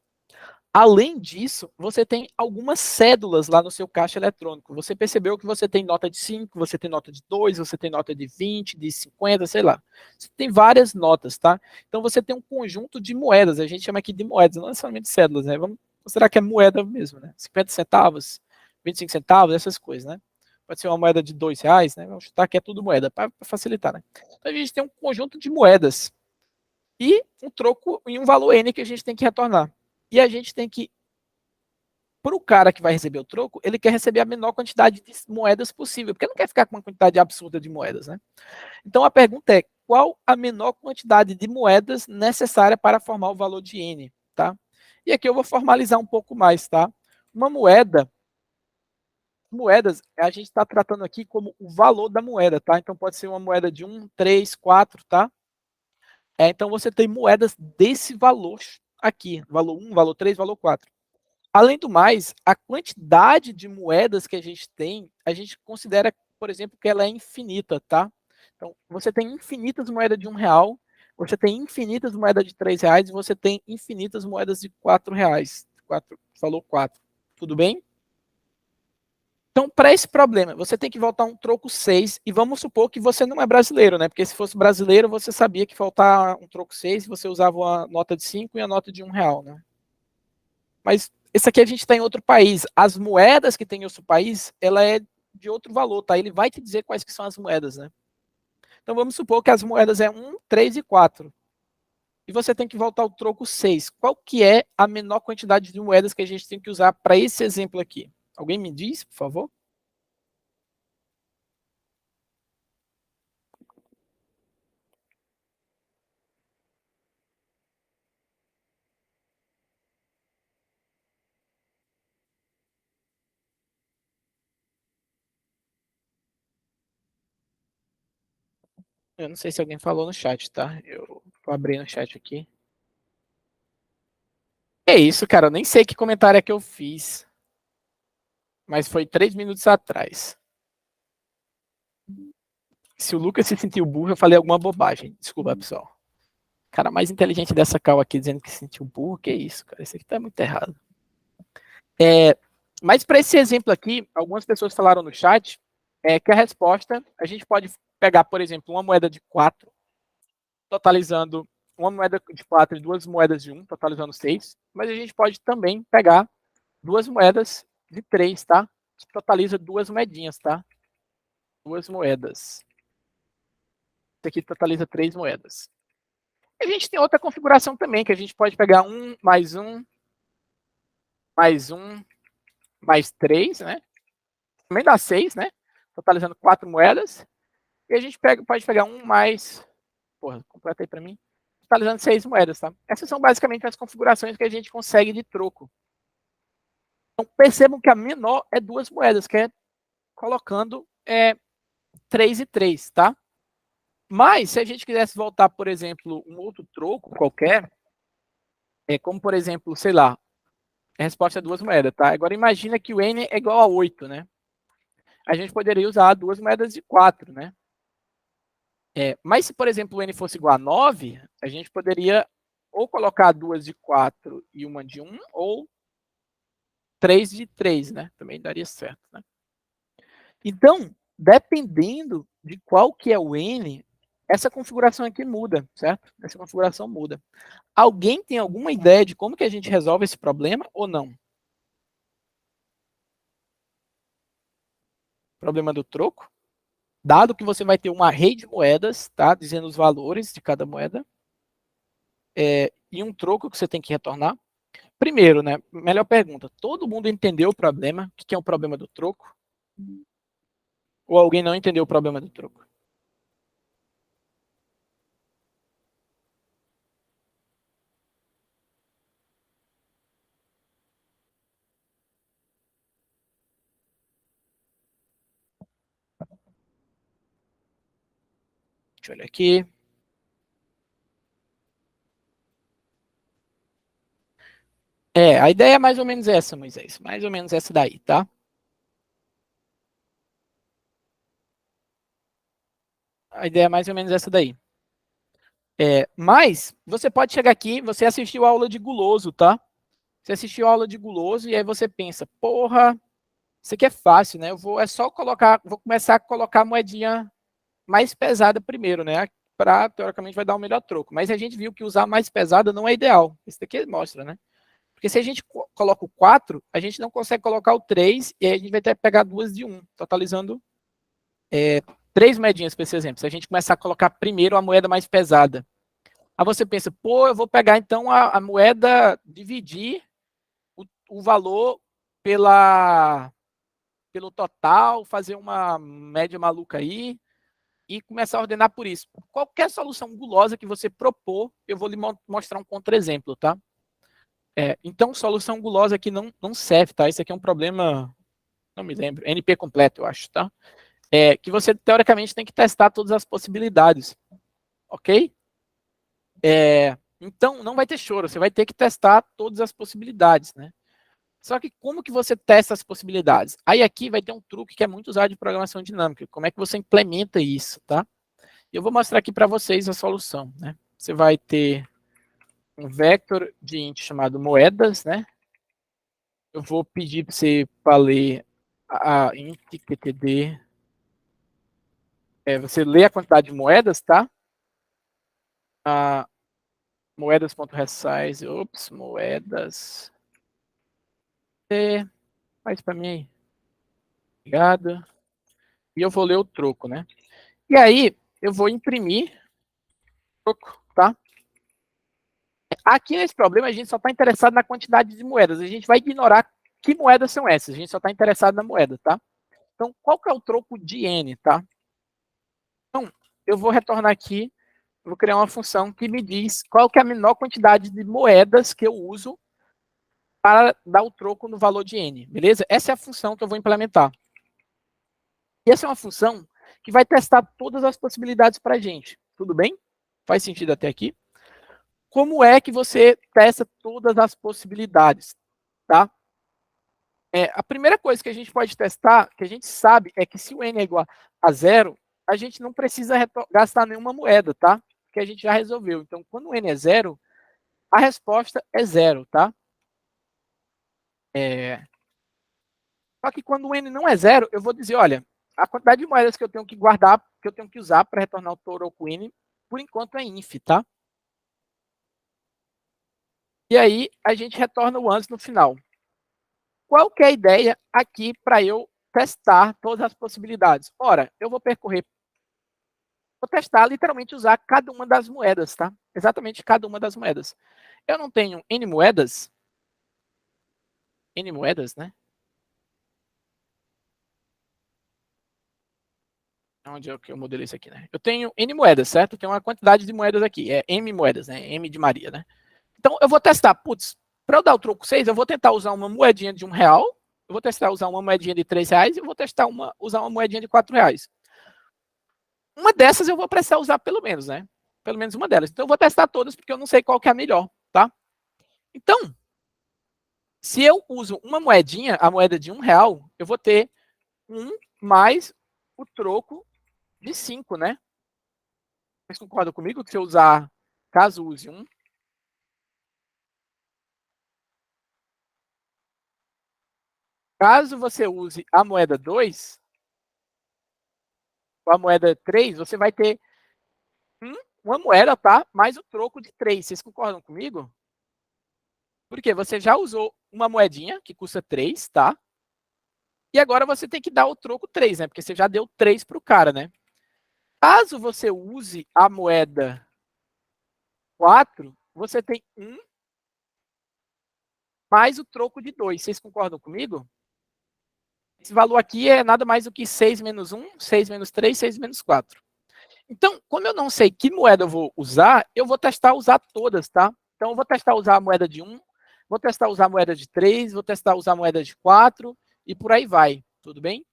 Além disso, você tem algumas cédulas lá no seu caixa eletrônico. Você percebeu que você tem nota de 5, você tem nota de 2, você tem nota de 20, de 50, sei lá. Você tem várias notas, tá? Então você tem um conjunto de moedas. A gente chama aqui de moedas, não necessariamente cédulas, né? Vamos considerar que é moeda mesmo, né? 50 centavos, 25 centavos, essas coisas, né? Pode ser uma moeda de R$ 2, né? Vamos chutar que é tudo moeda, para facilitar, né? Então a gente tem um conjunto de moedas e um troco e um valor N que a gente tem que retornar. E a gente tem que, para o cara que vai receber o troco, ele quer receber a menor quantidade de moedas possível, porque ele não quer ficar com uma quantidade absurda de moedas, né? Então a pergunta é, qual a menor quantidade de moedas necessária para formar o valor de N, tá? E aqui eu vou formalizar um pouco mais, tá? Uma moedas, a gente está tratando aqui como o valor da moeda, tá? Então pode ser uma moeda de 1, 3, 4, tá? Então você tem moedas desse valor aqui, valor 1, valor 3, valor 4. Além do mais, a quantidade de moedas que a gente tem, a gente considera, por exemplo, que ela é infinita, tá? Então, você tem infinitas moedas de R$ 1, você tem infinitas moedas de R$ 3 e você tem infinitas moedas de R$ 4. Falou 4. Tudo bem? Então, para esse problema, você tem que voltar um troco 6 e vamos supor que você não é brasileiro, né? Porque se fosse brasileiro, você sabia que faltar um troco 6 e você usava uma nota de 5 e a nota de R$ 1, né? Mas esse aqui a gente está em outro país. As moedas que tem em outro país, ela é de outro valor, tá? Ele vai te dizer quais que são as moedas, né? Então vamos supor que as moedas é 1, 3 e 4. E você tem que voltar ao troco 6. Qual que é a menor quantidade de moedas que a gente tem que usar para esse exemplo aqui? Alguém me diz, por favor? Eu não sei se alguém falou no chat, tá? Eu vou abrir no chat aqui. É isso, cara. Eu nem sei que comentário é que eu fiz. Mas foi 3 minutos atrás. Se o Lucas se sentiu burro, eu falei alguma bobagem. Desculpa, pessoal. Cara mais inteligente dessa cal aqui dizendo que se sentiu burro, que isso, cara. Isso aqui tá muito errado. Mas para esse exemplo aqui, algumas pessoas falaram no chat que a resposta, a gente pode pegar, por exemplo, uma moeda de 4, totalizando uma moeda de 4 e duas moedas de 1, totalizando 6. Mas a gente pode também pegar duas moedas de 3, tá? Que totaliza duas moedinhas, tá? Duas moedas. Isso aqui totaliza 3 moedas. A gente tem outra configuração também, que a gente pode pegar mais um, mais 3, né? Também dá 6, né? Totalizando 4 moedas. E a gente pode pegar um mais. Porra, completa aí para mim. Totalizando 6 moedas, tá? Essas são basicamente as configurações que a gente consegue de troco. Então percebam que a menor é duas moedas, que é colocando 3 e 3, tá? Mas se a gente quisesse voltar, por exemplo, um outro troco qualquer, como por exemplo, sei lá, a resposta é duas moedas, tá? Agora imagina que o N é igual a 8, né? A gente poderia usar duas moedas de 4, né? Mas se, por exemplo, o N fosse igual a 9, a gente poderia ou colocar duas de 4 e uma de 1, ou 3 de 3, né? Também daria certo, né? Então, dependendo de qual que é o N, essa configuração aqui muda, certo? Essa configuração muda. Alguém tem alguma ideia de como que a gente resolve esse problema ou não? Problema do troco? Dado que você vai ter uma rede de moedas, tá? Dizendo os valores de cada moeda, e um troco que você tem que retornar. Primeiro, né? Melhor pergunta. Todo mundo entendeu o problema? O que é o problema do troco? Ou alguém não entendeu o problema do troco? Deixa eu olhar aqui. A ideia é mais ou menos essa, Moisés. Mais ou menos essa daí, tá? A ideia é mais ou menos essa daí. Mas você pode chegar aqui, você assistiu a aula de guloso, tá? Você assistiu a aula de guloso e aí você pensa, porra, isso aqui é fácil, né? Vou começar a colocar a moedinha mais pesada primeiro, né? Para, teoricamente, vai dar um melhor troco. Mas a gente viu que usar mais pesada não é ideal. Isso daqui mostra, né? Porque se a gente coloca o 4, a gente não consegue colocar o 3, e aí a gente vai ter que pegar duas de 1, totalizando 3 moedinhas para esse exemplo. Se a gente começar a colocar primeiro a moeda mais pesada. Aí você pensa, pô, eu vou pegar então a moeda, dividir o valor pelo total, fazer uma média maluca aí e começar a ordenar por isso. Qualquer solução gulosa que você propor, eu vou lhe mostrar um contra-exemplo, tá? Então, solução gulosa aqui não serve, tá? Isso aqui é um problema, não me lembro, NP completo, eu acho, tá? Que você, teoricamente, tem que testar todas as possibilidades, ok? Então, não vai ter choro, você vai ter que testar todas as possibilidades, né? Só que como que você testa as possibilidades? Aí aqui vai ter um truque que é muito usado de programação dinâmica. Como é que você implementa isso, tá? Eu vou mostrar aqui para vocês a solução, né? Você vai ter um vector de int chamado moedas, né? Eu vou pedir para você para ler a int ttd. Você lê a quantidade de moedas, tá? Moedas.resize, moedas. Faz para mim aí. Obrigado. E eu vou ler o troco, né? E aí, eu vou imprimir o troco, tá? Aqui nesse problema, a gente só está interessado na quantidade de moedas. A gente vai ignorar que moedas são essas. A gente só está interessado na moeda, tá? Então, qual que é o troco de n, tá? Então, eu vou retornar aqui, vou criar uma função que me diz qual que é a menor quantidade de moedas que eu uso para dar o troco no valor de n, beleza? Essa é a função que eu vou implementar. E essa é uma função que vai testar todas as possibilidades para a gente. Tudo bem? Faz sentido até aqui? Como é que você testa todas as possibilidades, tá? A primeira coisa que a gente pode testar, que a gente sabe, é que se o n é igual a 0, a gente não precisa gastar nenhuma moeda, tá? Que a gente já resolveu. Então, quando o n é 0, a resposta é 0, tá? Só que quando o n não é 0, eu vou dizer, olha, a quantidade de moedas que eu tenho que guardar, que eu tenho que usar para retornar o troco n, por enquanto é inf, tá? E aí, a gente retorna o once no final. Qual que é a ideia aqui para eu testar todas as possibilidades? Ora, eu vou testar, literalmente usar cada uma das moedas, tá? Exatamente cada uma das moedas. Eu não tenho N moedas, né? Onde é que eu modelei isso aqui, né? Eu tenho N moedas, certo? Eu tenho uma quantidade de moedas aqui, é M moedas, né? M de Maria, né? Então, eu vou testar, putz, para eu dar o troco 6, eu vou tentar usar uma moedinha de R$1, eu vou testar usar uma moedinha de R$3 e eu vou testar usar uma moedinha de R$4. Uma dessas eu vou precisar usar pelo menos, né? Pelo menos uma delas. Então eu vou testar todas porque eu não sei qual que é a melhor, tá? Então, se eu uso uma moedinha, a moeda de R$1, eu vou ter 1 mais o troco de 5, né? Vocês concordam comigo que se eu usar, caso use 1, caso você use a moeda 2, ou a moeda 3, você vai ter uma moeda, tá? Mais o troco de 3. Vocês concordam comigo? Porque você já usou uma moedinha que custa 3, tá? E agora você tem que dar o troco 3, né? Porque você já deu 3 para o cara, né? Caso você use a moeda 4, você tem 1 mais o troco de 2. Vocês concordam comigo? Esse valor aqui é nada mais do que 6 menos 1, 6 menos 3, 6 menos 4. Então, como eu não sei que moeda eu vou usar, eu vou testar usar todas, tá? Então, eu vou testar usar a moeda de 1, vou testar usar a moeda de 3, vou testar usar a moeda de 4 e por aí vai. Tudo bem?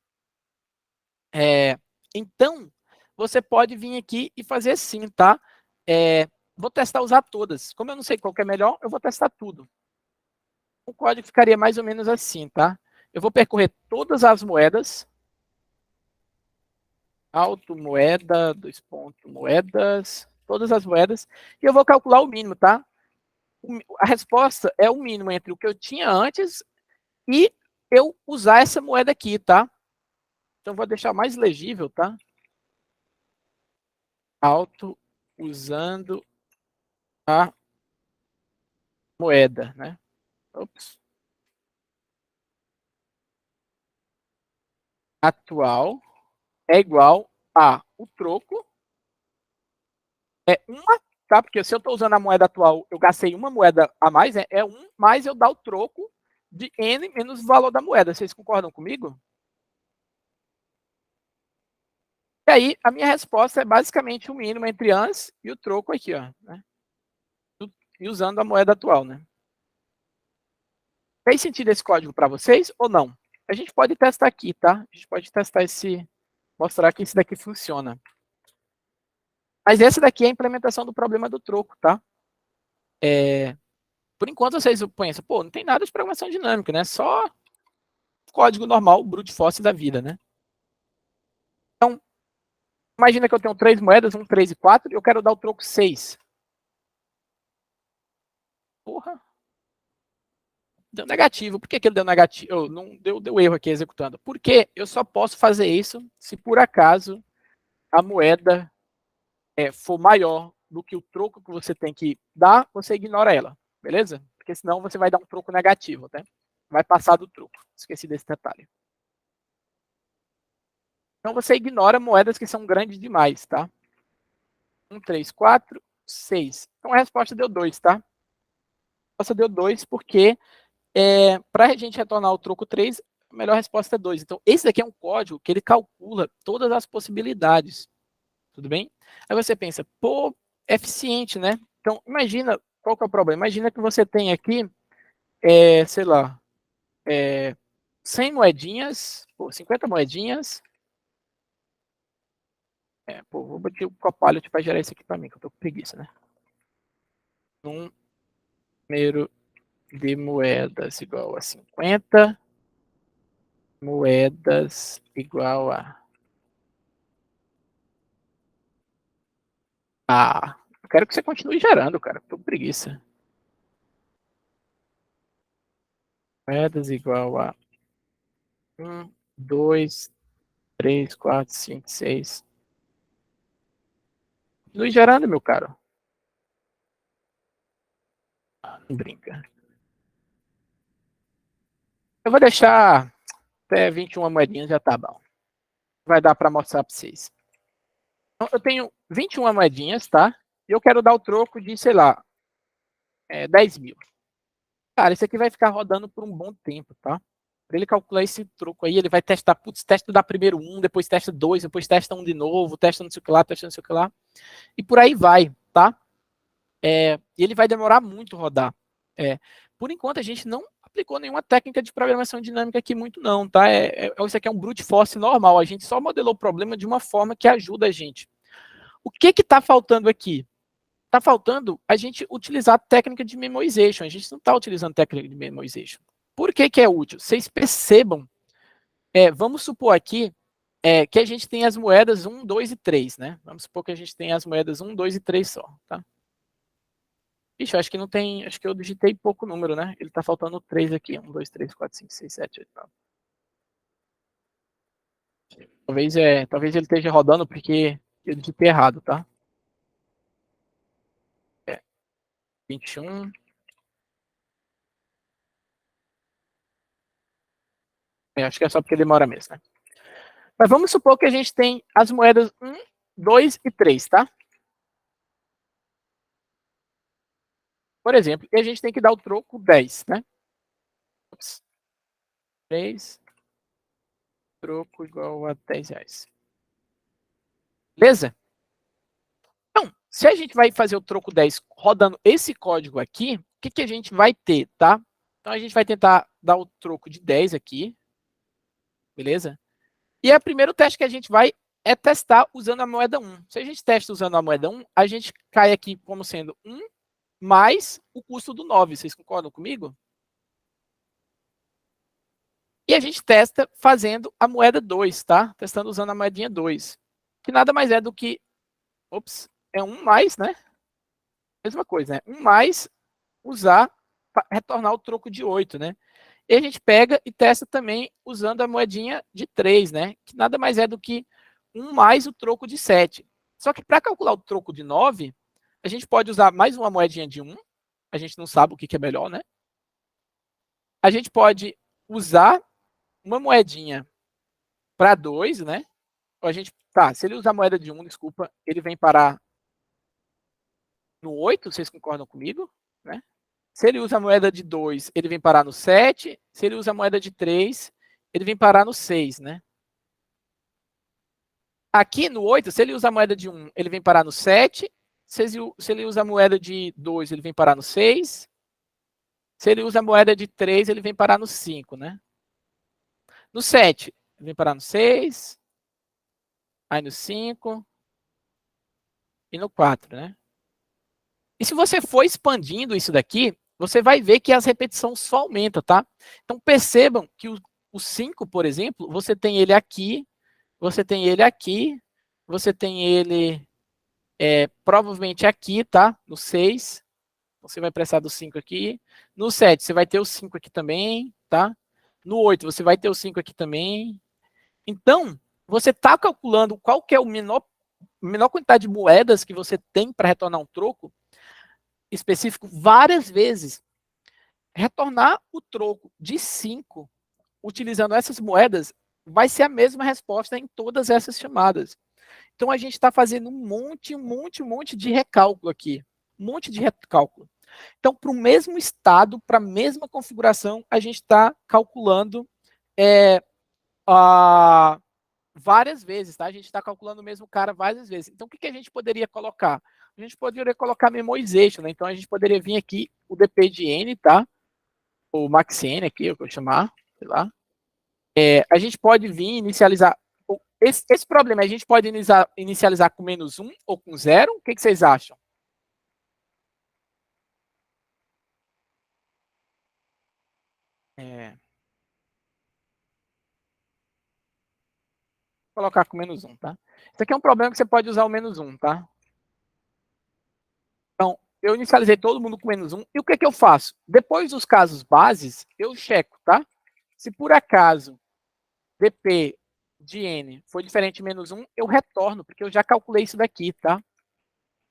Então, você pode vir aqui e fazer assim, tá? Vou testar usar todas. Como eu não sei qual que é melhor, eu vou testar tudo. O código ficaria mais ou menos assim, tá? Eu vou percorrer todas as moedas. Alto, moeda, dois pontos, moedas, todas as moedas, e eu vou calcular o mínimo, tá? A resposta é o mínimo entre o que eu tinha antes e eu usar essa moeda aqui, tá? Então, vou deixar mais legível, tá? Alto usando a moeda, né? Ops. Atual é igual a o troco, é uma, tá? Porque se eu estou usando a moeda atual, eu gastei uma moeda a mais, né? É um, mais eu dar o troco de N menos o valor da moeda. Vocês concordam comigo? E aí, a minha resposta é basicamente o mínimo entre ans e o troco aqui, ó, né? E usando a moeda atual, né? Fez sentido esse código para vocês ou não? A gente pode testar aqui, tá? A gente pode testar mostrar que esse daqui funciona. Mas essa daqui é a implementação do problema do troco, tá? Por enquanto vocês pensam, pô, não tem nada de programação dinâmica, né? Só código normal, brute force da vida, né? Então, imagina que eu tenho 3 moedas, 1, 3 e 4, e eu quero dar o troco 6. Porra, deu negativo. Por que ele deu negativo? Não deu erro aqui executando. Porque eu só posso fazer isso se por acaso a moeda for maior do que o troco que você tem que dar, você ignora ela, beleza? Porque senão você vai dar um troco negativo, né? Vai passar do troco. Esqueci desse detalhe. Então você ignora moedas que são grandes demais, tá? 1, 3, 4, 6. Então a resposta deu 2, tá? A resposta deu 2 porque para a gente retornar o troco 3, a melhor resposta é 2. Então esse daqui é um código que ele calcula todas as possibilidades. Tudo bem? Aí você pensa, pô, é eficiente, né? Então imagina, qual que é o problema? Imagina que você tem aqui, sei lá, 100 moedinhas, 50 moedinhas. Vou botar o Copilot para gerar isso aqui para mim, que eu tô com preguiça, né? Número de moedas igual a 50, moedas igual a... Eu quero que você continue gerando, cara. Tô com preguiça. Moedas igual a 1, 2, 3, 4, 5, 6. Continue gerando, meu caro. Não brinca. Eu vou deixar até 21 moedinhas, já tá bom. Vai dar para mostrar para vocês. Então, eu tenho 21 moedinhas, tá? E eu quero dar o troco de, sei lá, 10 mil. Cara, isso aqui vai ficar rodando por um bom tempo, tá? Para ele calcular esse troco aí, ele vai testar, putz, testa da primeiro um, depois testa 2, depois testa um de novo, testa não sei o que lá, testa não sei o que lá. E por aí vai, tá? E ele vai demorar muito a rodar. Por enquanto, a gente não aplicou nenhuma técnica de programação dinâmica aqui muito não, tá? Isso aqui é um brute force normal. A gente só modelou o problema de uma forma que ajuda a gente. O que está faltando aqui? Está faltando a gente utilizar a técnica de memorization. A gente não está utilizando técnica de memorization. Por que é útil? Vocês percebam, vamos supor aqui que a gente tem as moedas 1, 2 e 3, né? Vamos supor que a gente tem as moedas 1, 2 e 3 só, tá? Ixi, acho que não tem, acho que eu digitei pouco número, né? Ele tá faltando 3 aqui, 1, 2, 3, 4, 5, 6, 7, 8, 9. Talvez ele esteja rodando porque eu digitei errado, tá? 21. Acho que é só porque demora mesmo, né? Mas vamos supor que a gente tem as moedas 1, 2 e 3, tá? Por exemplo, e a gente tem que dar o troco 10, né? 3, troco igual a 10 reais. Beleza? Então, se a gente vai fazer o troco 10 rodando esse código aqui, o que a gente vai ter, tá? Então, a gente vai tentar dar o troco de 10 aqui. Beleza? E o primeiro teste que a gente vai testar usando a moeda 1. Se a gente testa usando a moeda 1, a gente cai aqui como sendo 1 mais o custo do 9. Vocês concordam comigo? E a gente testa fazendo a moeda 2, tá? Testando usando a moedinha 2. que nada mais é do que, é 1 mais, né? Mesma coisa, né? 1 mais usar para retornar o troco de 8, né? E a gente pega e testa também usando a moedinha de 3, né? Que nada mais é do que 1 mais o troco de 7. Só que para calcular o troco de 9, a gente pode usar mais uma moedinha de 1. A gente não sabe o que é melhor, né? A gente pode usar uma moedinha para 2, né? Se ele usar a moeda de 1, desculpa, ele vem parar no 8, vocês concordam comigo? Né? Se ele usa a moeda de 2, ele vem parar no 7. Se ele usa a moeda de 3, ele vem parar no 6, né? Aqui no 8, se ele usa a moeda de 1, ele vem parar no 7. Se ele usa a moeda de 2, ele vem parar no 6. Se ele usa a moeda de 3, ele vem parar no 5, né? No 7, ele vem parar no 6. Aí no 5. E no 4, né? E se você for expandindo isso daqui, você vai ver que as repetições só aumentam, tá? Então percebam que o 5, por exemplo, você tem ele aqui, você tem ele aqui, você tem ele provavelmente aqui, tá? No 6, você vai precisar do 5 aqui. No 7, você vai ter o 5 aqui também, tá? No 8, você vai ter o 5 aqui também. Então, você está calculando qual que é a menor quantidade de moedas que você tem para retornar um troco específico várias vezes. Retornar o troco de 5 utilizando essas moedas vai ser a mesma resposta em todas essas chamadas. Então a gente está fazendo um monte de recálculo aqui. Um monte de recálculo. Então, para o mesmo estado, para a mesma configuração, a gente está calculando várias vezes, tá? A gente está calculando o mesmo cara várias vezes. Então, o que a gente poderia colocar? A gente poderia colocar memoization, né? Então, a gente poderia vir aqui o dp de n, tá? O max n aqui, eu vou chamar, sei lá. A gente pode vir inicializar. Esse problema, a gente pode inicializar com -1 ou com 0? O que vocês acham? Vou colocar com -1, tá? Isso aqui é um problema que você pode usar o -1, tá? Então, eu inicializei todo mundo com -1. E o que eu faço? Depois dos casos bases, eu checo, tá? Se por acaso dp de n for diferente de -1, eu retorno, porque eu já calculei isso daqui, tá?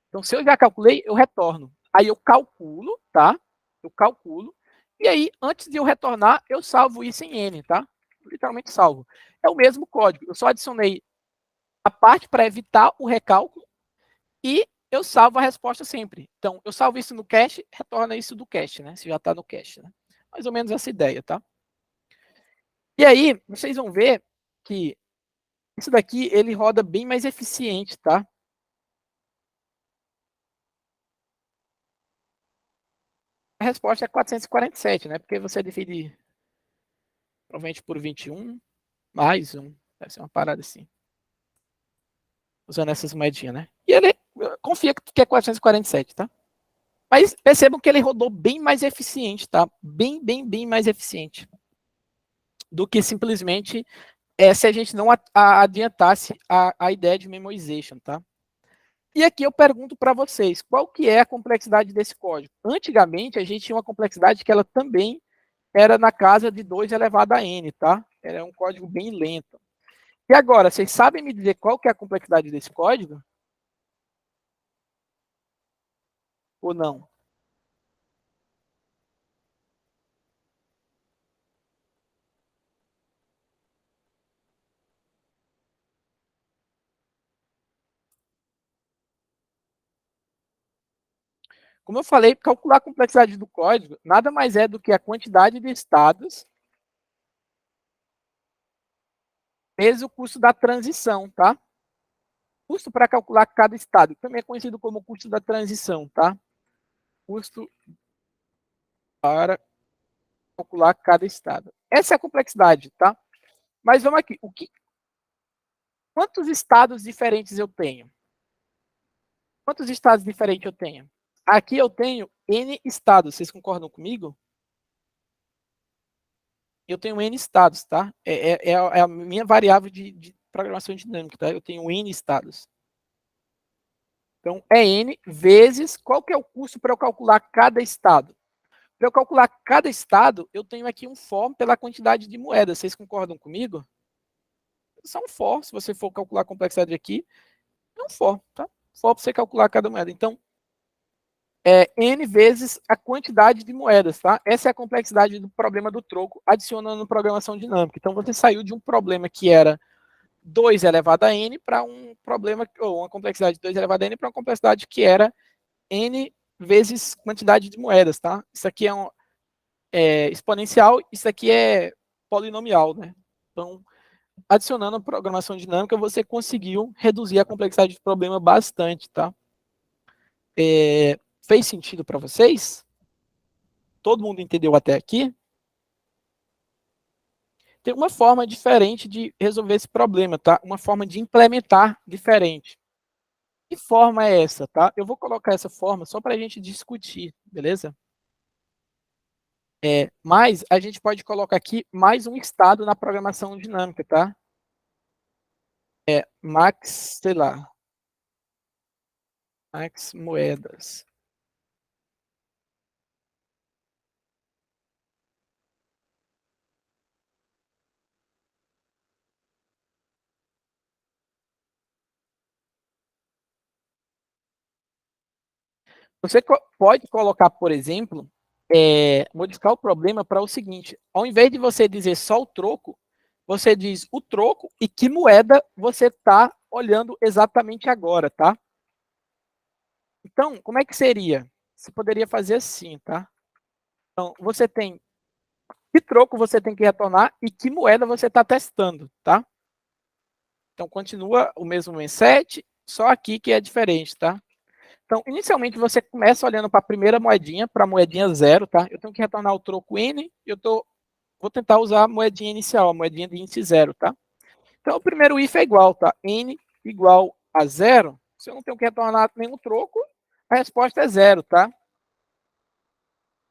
Então, se eu já calculei, eu retorno. Aí eu calculo, tá? Eu calculo. E aí, antes de eu retornar, eu salvo isso em n, tá? Literalmente salvo. É o mesmo código. Eu só adicionei a parte para evitar o recálculo e eu salvo a resposta sempre. Então, eu salvo isso no cache, retorna isso do cache, né? Se já está no cache, né? Mais ou menos essa ideia, tá? E aí, vocês vão ver que isso daqui, ele roda bem mais eficiente, tá? A resposta é 447, né? Porque você divide provavelmente por 21, mais 1. Deve ser uma parada assim. Usando essas moedinhas, né? E ele confia que é 447, tá? Mas percebam que ele rodou bem mais eficiente, tá? Bem mais eficiente. Do que simplesmente se a gente não adiantasse a ideia de memoization, tá? E aqui eu pergunto para vocês, qual que é a complexidade desse código? Antigamente, a gente tinha uma complexidade que ela também era na casa de 2 elevado a n, tá? Era um código bem lento. E agora, vocês sabem me dizer qual que é a complexidade desse código? Ou não? Como eu falei, calcular a complexidade do código nada mais é do que a quantidade de estados vezes o custo da transição, tá? Custo para calcular cada estado, também é conhecido como custo da transição, tá? Custo para calcular cada estado. Essa é a complexidade, tá? Mas vamos aqui. Quantos estados diferentes eu tenho? Quantos estados diferentes eu tenho? Aqui eu tenho N estados. Vocês concordam comigo? Eu tenho N estados, tá? É a minha variável programação dinâmica, tá? Eu tenho N estados. Então, é N vezes qual que é o custo para eu calcular cada estado. Para eu calcular cada estado, eu tenho aqui um for pela quantidade de moedas. Vocês concordam comigo? Isso é um for, se você for calcular a complexidade aqui, é um for, tá? For para você calcular cada moeda. Então, é N vezes a quantidade de moedas, tá? Essa é a complexidade do problema do troco, adicionando programação dinâmica. Então, você saiu de um problema que era 2 elevado a N para um problema, ou uma complexidade de 2 elevado a N para uma complexidade que era N vezes quantidade de moedas, tá? Isso aqui é exponencial, isso aqui é polinomial, né? Então, adicionando a programação dinâmica, você conseguiu reduzir a complexidade do problema bastante, tá? Fez sentido para vocês? Todo mundo entendeu até aqui? Tem uma forma diferente de resolver esse problema, tá? Uma forma de implementar diferente. Que forma é essa, tá? Eu vou colocar essa forma só para a gente discutir, beleza? Mas a gente pode colocar aqui mais um estado na programação dinâmica, tá? Max, sei lá, max moedas. Você pode colocar, por exemplo, modificar o problema para o seguinte: ao invés de você dizer só o troco, você diz o troco e que moeda você está olhando exatamente agora, tá? Então, como é que seria? Você poderia fazer assim, tá? Então, você tem que troco você tem que retornar e que moeda você está testando, tá? Então, continua o mesmo mindset, só aqui que é diferente, tá? Então, inicialmente, você começa olhando para a primeira moedinha, para a moedinha 0, tá? Eu tenho que retornar o troco N, e vou tentar usar a moedinha inicial, a moedinha de índice 0, tá? Então, o primeiro if é igual, tá? N igual a 0, se eu não tenho que retornar nenhum troco, a resposta é 0, tá?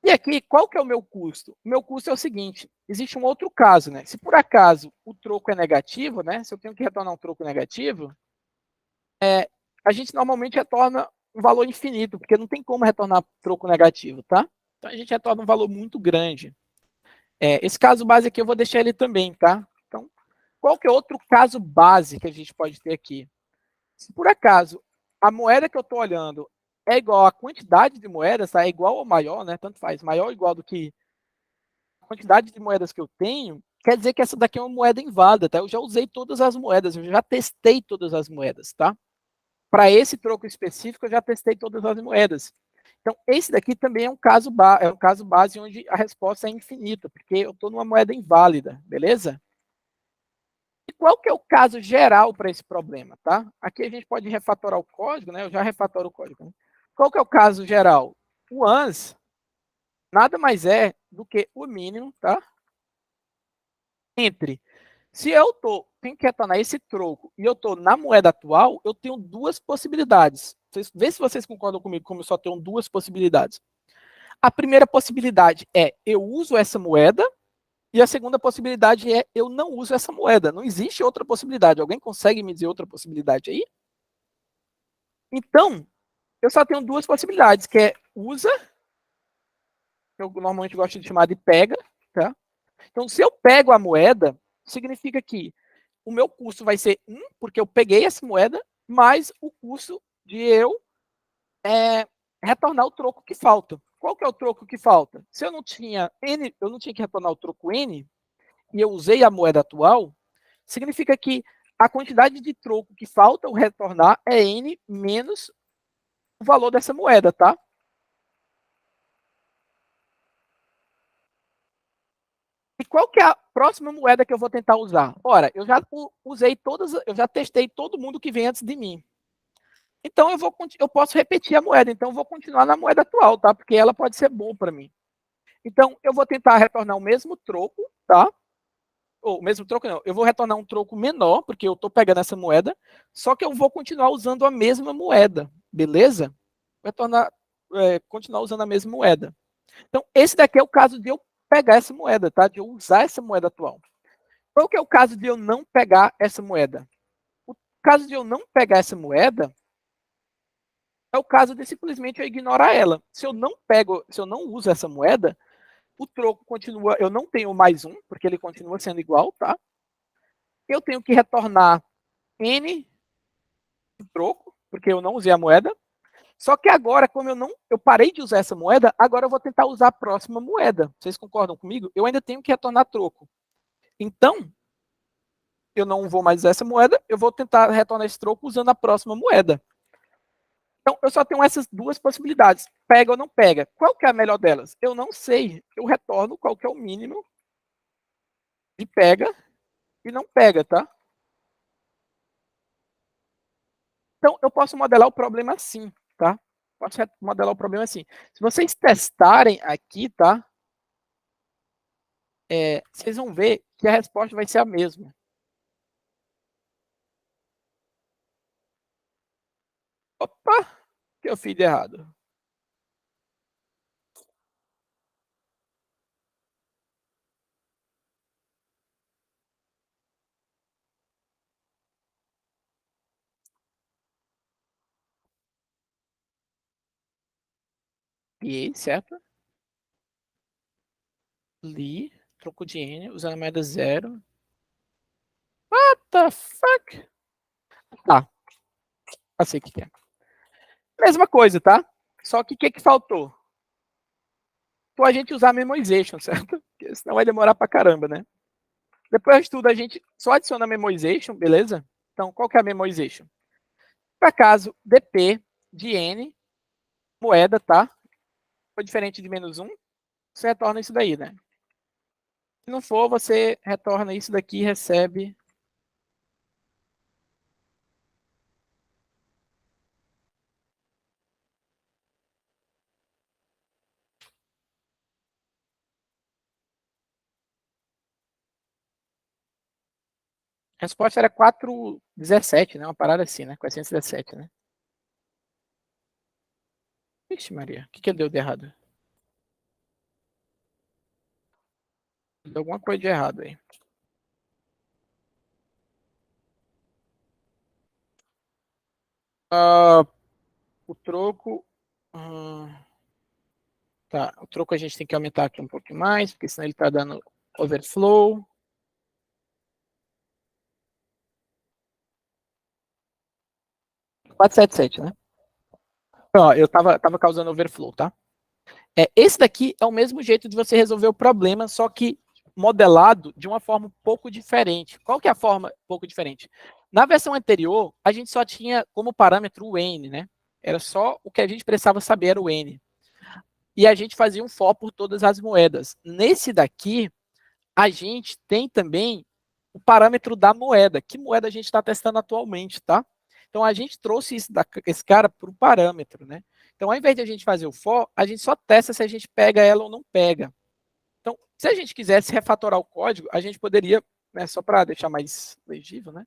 E aqui, qual que é o meu custo? O meu custo é o seguinte, existe um outro caso, né? Se por acaso o troco é negativo, né? Se eu tenho que retornar um troco negativo, a gente normalmente retorna um valor infinito, porque não tem como retornar troco negativo, tá? Então a gente retorna um valor muito grande. Esse caso base aqui eu vou deixar ele também, tá? Então, qual que é outro caso base que a gente pode ter aqui? Se por acaso a moeda que eu estou olhando é igual à quantidade de moedas, tá? É igual ou maior, né? Tanto faz, maior ou igual do que a quantidade de moedas que eu tenho, quer dizer que essa daqui é uma moeda inválida, tá? Eu já usei todas as moedas, eu já testei todas as moedas, tá? Para esse troco específico, eu já testei todas as moedas. Então, esse daqui também é um caso base onde a resposta é infinita, porque eu estou numa moeda inválida, beleza? E qual que é o caso geral para esse problema, tá? Aqui a gente pode refatorar o código, né? Eu já refatoro o código. Né? Qual que é o caso geral? O ANS nada mais é do que o mínimo, tá? Entre se eu tenho que retornar esse troco e eu estou na moeda atual, eu tenho duas possibilidades. Vê se vocês concordam comigo, como eu só tenho duas possibilidades. A primeira possibilidade é eu uso essa moeda, e a segunda possibilidade é eu não uso essa moeda. Não existe outra possibilidade. Alguém consegue me dizer outra possibilidade aí? Então, eu só tenho duas possibilidades, que é usa, que eu normalmente gosto de chamar de pega, tá? Então, se eu pego a moeda, significa que o meu custo vai ser 1, porque eu peguei essa moeda, mais o custo de eu retornar o troco que falta. Qual que é o troco que falta? Se eu não tinha N, eu não tinha que retornar o troco N, e eu usei a moeda atual, significa que a quantidade de troco que falta eu retornar é N menos o valor dessa moeda, tá? E qual que é a próxima moeda que eu vou tentar usar? Ora, eu já usei todas, eu já testei todo mundo que vem antes de mim. Então eu posso repetir a moeda, então eu vou continuar na moeda atual, tá? Porque ela pode ser boa para mim. Então eu vou tentar retornar o mesmo troco, tá? Ou o mesmo troco não, eu vou retornar um troco menor, porque eu estou pegando essa moeda, só que eu vou continuar usando a mesma moeda, beleza? Vou retornar, continuar usando a mesma moeda. Então esse daqui é o caso de eu pegar essa moeda, tá? De eu usar essa moeda atual. Qual que é o caso de eu não pegar essa moeda? O caso de eu não pegar essa moeda é o caso de simplesmente eu ignorar ela. Se eu não pego, se eu não uso essa moeda, o troco continua, eu não tenho mais um, porque ele continua sendo igual, tá? Eu tenho que retornar N de troco, porque eu não usei a moeda. Só que agora, como eu parei de usar essa moeda, agora eu vou tentar usar a próxima moeda. Vocês concordam comigo? Eu ainda tenho que retornar troco. Então, eu não vou mais usar essa moeda, eu vou tentar retornar esse troco usando a próxima moeda. Então, eu só tenho essas duas possibilidades. Pega ou não pega. Qual que é a melhor delas? Eu não sei. Eu retorno qual que é o mínimo de pega e não pega, tá? Então, eu posso modelar o problema assim, tá? Posso modelar o problema assim. Se vocês testarem aqui, tá? Vocês vão ver que a resposta vai ser a mesma. Opa, o que eu fiz de errado? E, certo? Li, troco de N, usando a moeda zero. What the fuck? Tá, eu sei o que é. Mesma coisa, tá? Só que o que faltou? Então a gente usar a memoization, certo? Porque senão vai demorar pra caramba, né? Depois de tudo, a gente só adiciona a memoization, beleza? Então, qual que é a memoization? Para caso dp de n, moeda, tá? For diferente de menos 1, você retorna isso daí, né? Se não for, você retorna isso daqui e recebe... A resposta era 417, né? Uma parada assim, né? 417, né? Ixi, Maria, o que deu de errado? Deu alguma coisa de errado aí. O troco... tá, o troco a gente tem que aumentar aqui um pouquinho mais, porque senão ele tá dando overflow. 477, né? Ó, eu tava causando overflow, tá? Esse daqui é o mesmo jeito de você resolver o problema, só que modelado de uma forma um pouco diferente. Qual que é a forma um pouco diferente? Na versão anterior, a gente só tinha como parâmetro o N, né? Era só o que a gente precisava saber era o N. E a gente fazia um for por todas as moedas. Nesse daqui, a gente tem também o parâmetro da moeda. Que moeda a gente está testando atualmente, tá? Então, a gente trouxe esse cara para o parâmetro, né? Então, ao invés de a gente fazer o for, a gente só testa se a gente pega ela ou não pega. Então, se a gente quisesse refatorar o código, a gente poderia, né, só para deixar mais legível, né?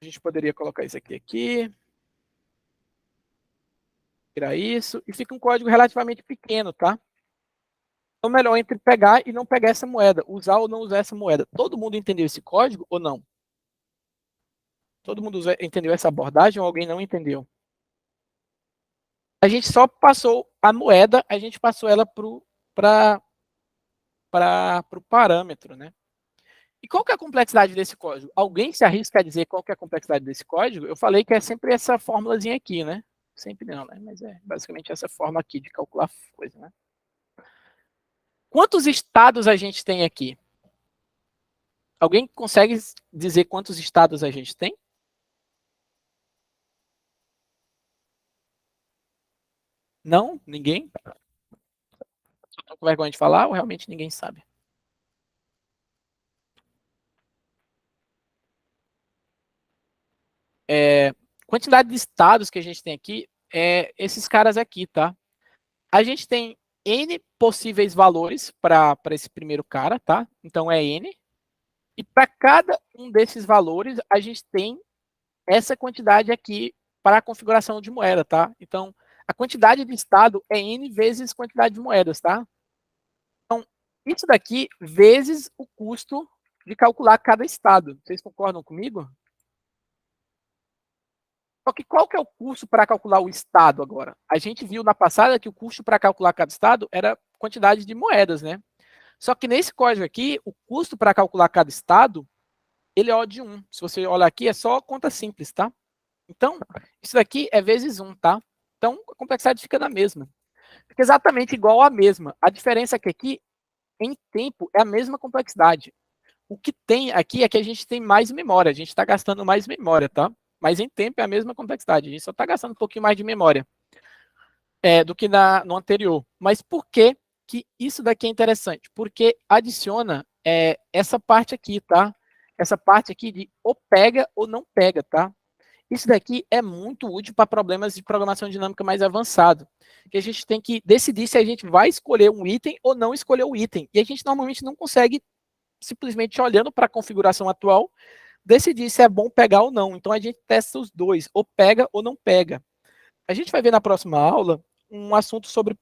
A gente poderia colocar isso aqui, tirar isso, e fica um código relativamente pequeno, tá? Então, melhor entre pegar e não pegar essa moeda, usar ou não usar essa moeda. Todo mundo entendeu esse código ou não? Todo mundo entendeu essa abordagem ou alguém não entendeu? A gente só passou a moeda, a gente passou ela para o parâmetro, né? E qual que é a complexidade desse código? Alguém se arrisca a dizer qual que é a complexidade desse código? Eu falei que é sempre essa fórmulazinha aqui, né? Sempre não, né? Mas é basicamente essa forma aqui de calcular coisa, né? Quantos estados a gente tem aqui? Alguém consegue dizer quantos estados a gente tem? Não? Ninguém? Estou com vergonha de falar ou realmente ninguém sabe? Quantidade de estados que a gente tem aqui esses caras aqui, tá? A gente tem N possíveis valores para esse primeiro cara, tá? Então é N. E para cada um desses valores, a gente tem essa quantidade aqui para a configuração de moeda, tá? Então, a quantidade de estado é N vezes quantidade de moedas, tá? Então, isso daqui vezes o custo de calcular cada estado. Vocês concordam comigo? Só que qual que é o custo para calcular o estado agora? A gente viu na passada que o custo para calcular cada estado era quantidade de moedas, né? Só que nesse código aqui, o custo para calcular cada estado, ele é O de 1. Se você olhar aqui, é só conta simples, tá? Então, isso daqui é vezes 1, tá? Então, a complexidade fica na mesma. Fica exatamente igual à mesma. A diferença é que aqui, em tempo, é a mesma complexidade. O que tem aqui é que a gente tem mais memória. A gente está gastando mais memória, tá? Mas em tempo é a mesma complexidade. A gente só está gastando um pouquinho mais de memória do que no anterior. Mas por que isso daqui é interessante? Porque adiciona essa parte aqui, tá? Essa parte aqui de ou pega ou não pega, tá? Isso daqui é muito útil para problemas de programação dinâmica mais avançado, que a gente tem que decidir se a gente vai escolher um item ou não escolher o item. E a gente normalmente não consegue, simplesmente olhando para a configuração atual, decidir se é bom pegar ou não. Então a gente testa os dois, ou pega ou não pega. A gente vai ver na próxima aula um assunto sobre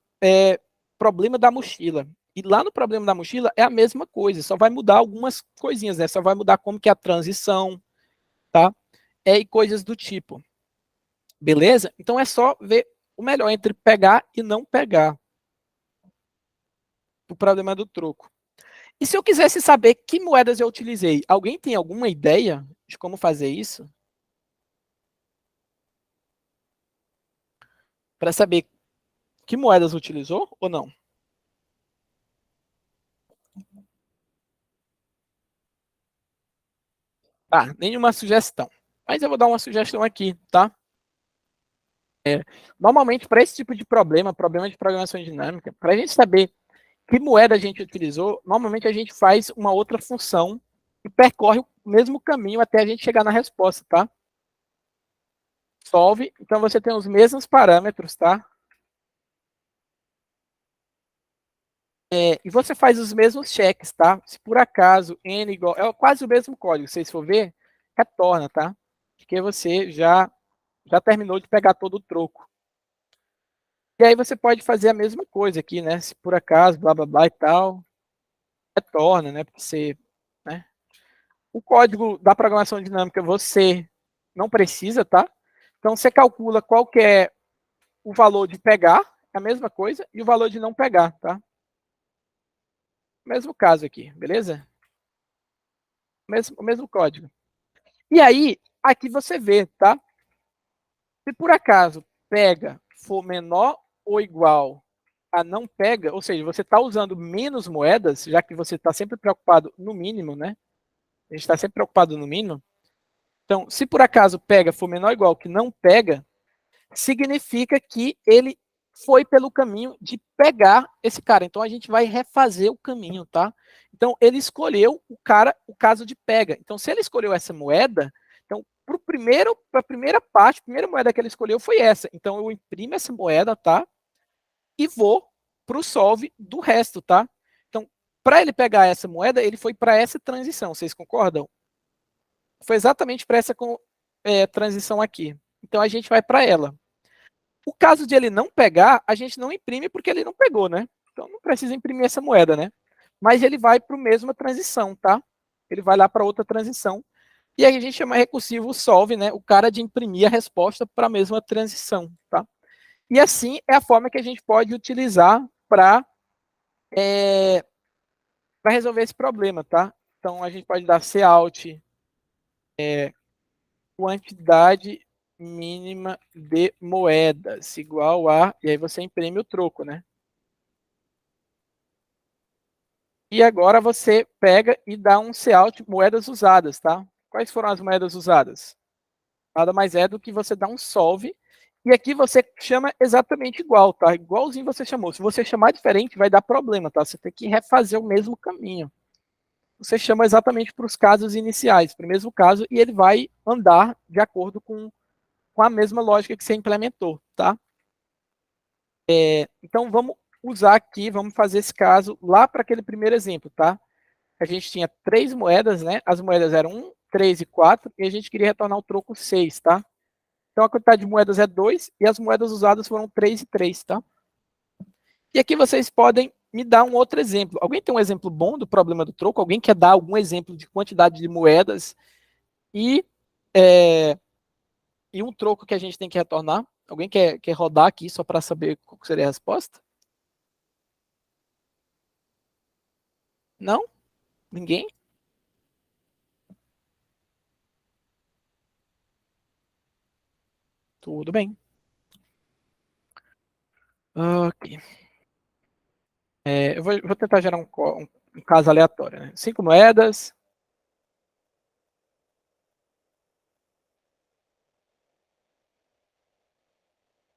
problema da mochila. E lá no problema da mochila é a mesma coisa, só vai mudar algumas coisinhas, né? Só vai mudar como que é a transição, tá? E coisas do tipo. Beleza? Então é só ver o melhor entre pegar e não pegar. O problema do troco. E se eu quisesse saber que moedas eu utilizei, alguém tem alguma ideia de como fazer isso? Para saber que moedas utilizou ou não? Tá, nenhuma sugestão. Mas eu vou dar uma sugestão aqui, tá? Normalmente, para esse tipo de problema de programação dinâmica, para a gente saber que moeda a gente utilizou, normalmente a gente faz uma outra função e percorre o mesmo caminho até a gente chegar na resposta, tá? Solve, então você tem os mesmos parâmetros, tá? E você faz os mesmos checks, tá? Se por acaso n igual... É quase o mesmo código, se vocês for ver, retorna, tá? Porque você já terminou de pegar todo o troco. E aí você pode fazer a mesma coisa aqui, né? Se por acaso, blá, blá, blá e tal, retorna, né? Porque você, né? O código da programação dinâmica você não precisa, tá? Então você calcula qual que é o valor de pegar, é a mesma coisa, e o valor de não pegar, tá? Mesmo caso aqui, beleza? O mesmo código. E aí, aqui você vê, tá? Se por acaso pega for menor ou igual a não pega, ou seja, você está usando menos moedas, já que você está sempre preocupado no mínimo, né? A gente está sempre preocupado no mínimo. Então, se por acaso pega for menor ou igual que não pega, significa que ele foi pelo caminho de pegar esse cara. Então, a gente vai refazer o caminho, tá? Então, ele escolheu o caso de pega. Então, se ele escolheu essa moeda, então, para a primeira parte, a primeira moeda que ele escolheu foi essa. Então, eu imprimo essa moeda, tá? E vou para o solve do resto, tá? Então, para ele pegar essa moeda, ele foi para essa transição. Vocês concordam? Foi exatamente para essa transição aqui. Então, a gente vai para ela. O caso de ele não pegar, a gente não imprime porque ele não pegou, né? Então, não precisa imprimir essa moeda, né? Mas ele vai para a mesma transição, tá? Ele vai lá para outra transição. E aí a gente chama recursivo solve, né? O cara de imprimir a resposta para a mesma transição, tá? E assim é a forma que a gente pode utilizar para resolver esse problema, tá? Então a gente pode dar cout quantidade mínima de moedas igual a, e aí você imprime o troco, né? E agora você pega e dá um cout moedas usadas, tá? Quais foram as moedas usadas? Nada mais é do que você dá um solve, e aqui você chama exatamente igual, tá? Igualzinho você chamou. Se você chamar diferente, vai dar problema, tá? Você tem que refazer o mesmo caminho. Você chama exatamente para os casos iniciais, para o mesmo caso, e ele vai andar de acordo com a mesma lógica que você implementou, tá? Então, vamos usar aqui, vamos fazer esse caso lá para aquele primeiro exemplo, tá? A gente tinha 3 moedas, né? As moedas eram 1, 3 e 4, e a gente queria retornar o troco 6, tá? Então, a quantidade de moedas é 2, e as moedas usadas foram 3 e 3, tá? E aqui vocês podem me dá um outro exemplo. Alguém tem um exemplo bom do problema do troco? Alguém quer dar algum exemplo de quantidade de moedas e, é, e um troco que a gente tem que retornar? Alguém quer rodar aqui só para saber qual seria a resposta? Não? Ninguém? Tudo bem. Ok. Eu vou tentar gerar um caso aleatório. Né? 5 moedas.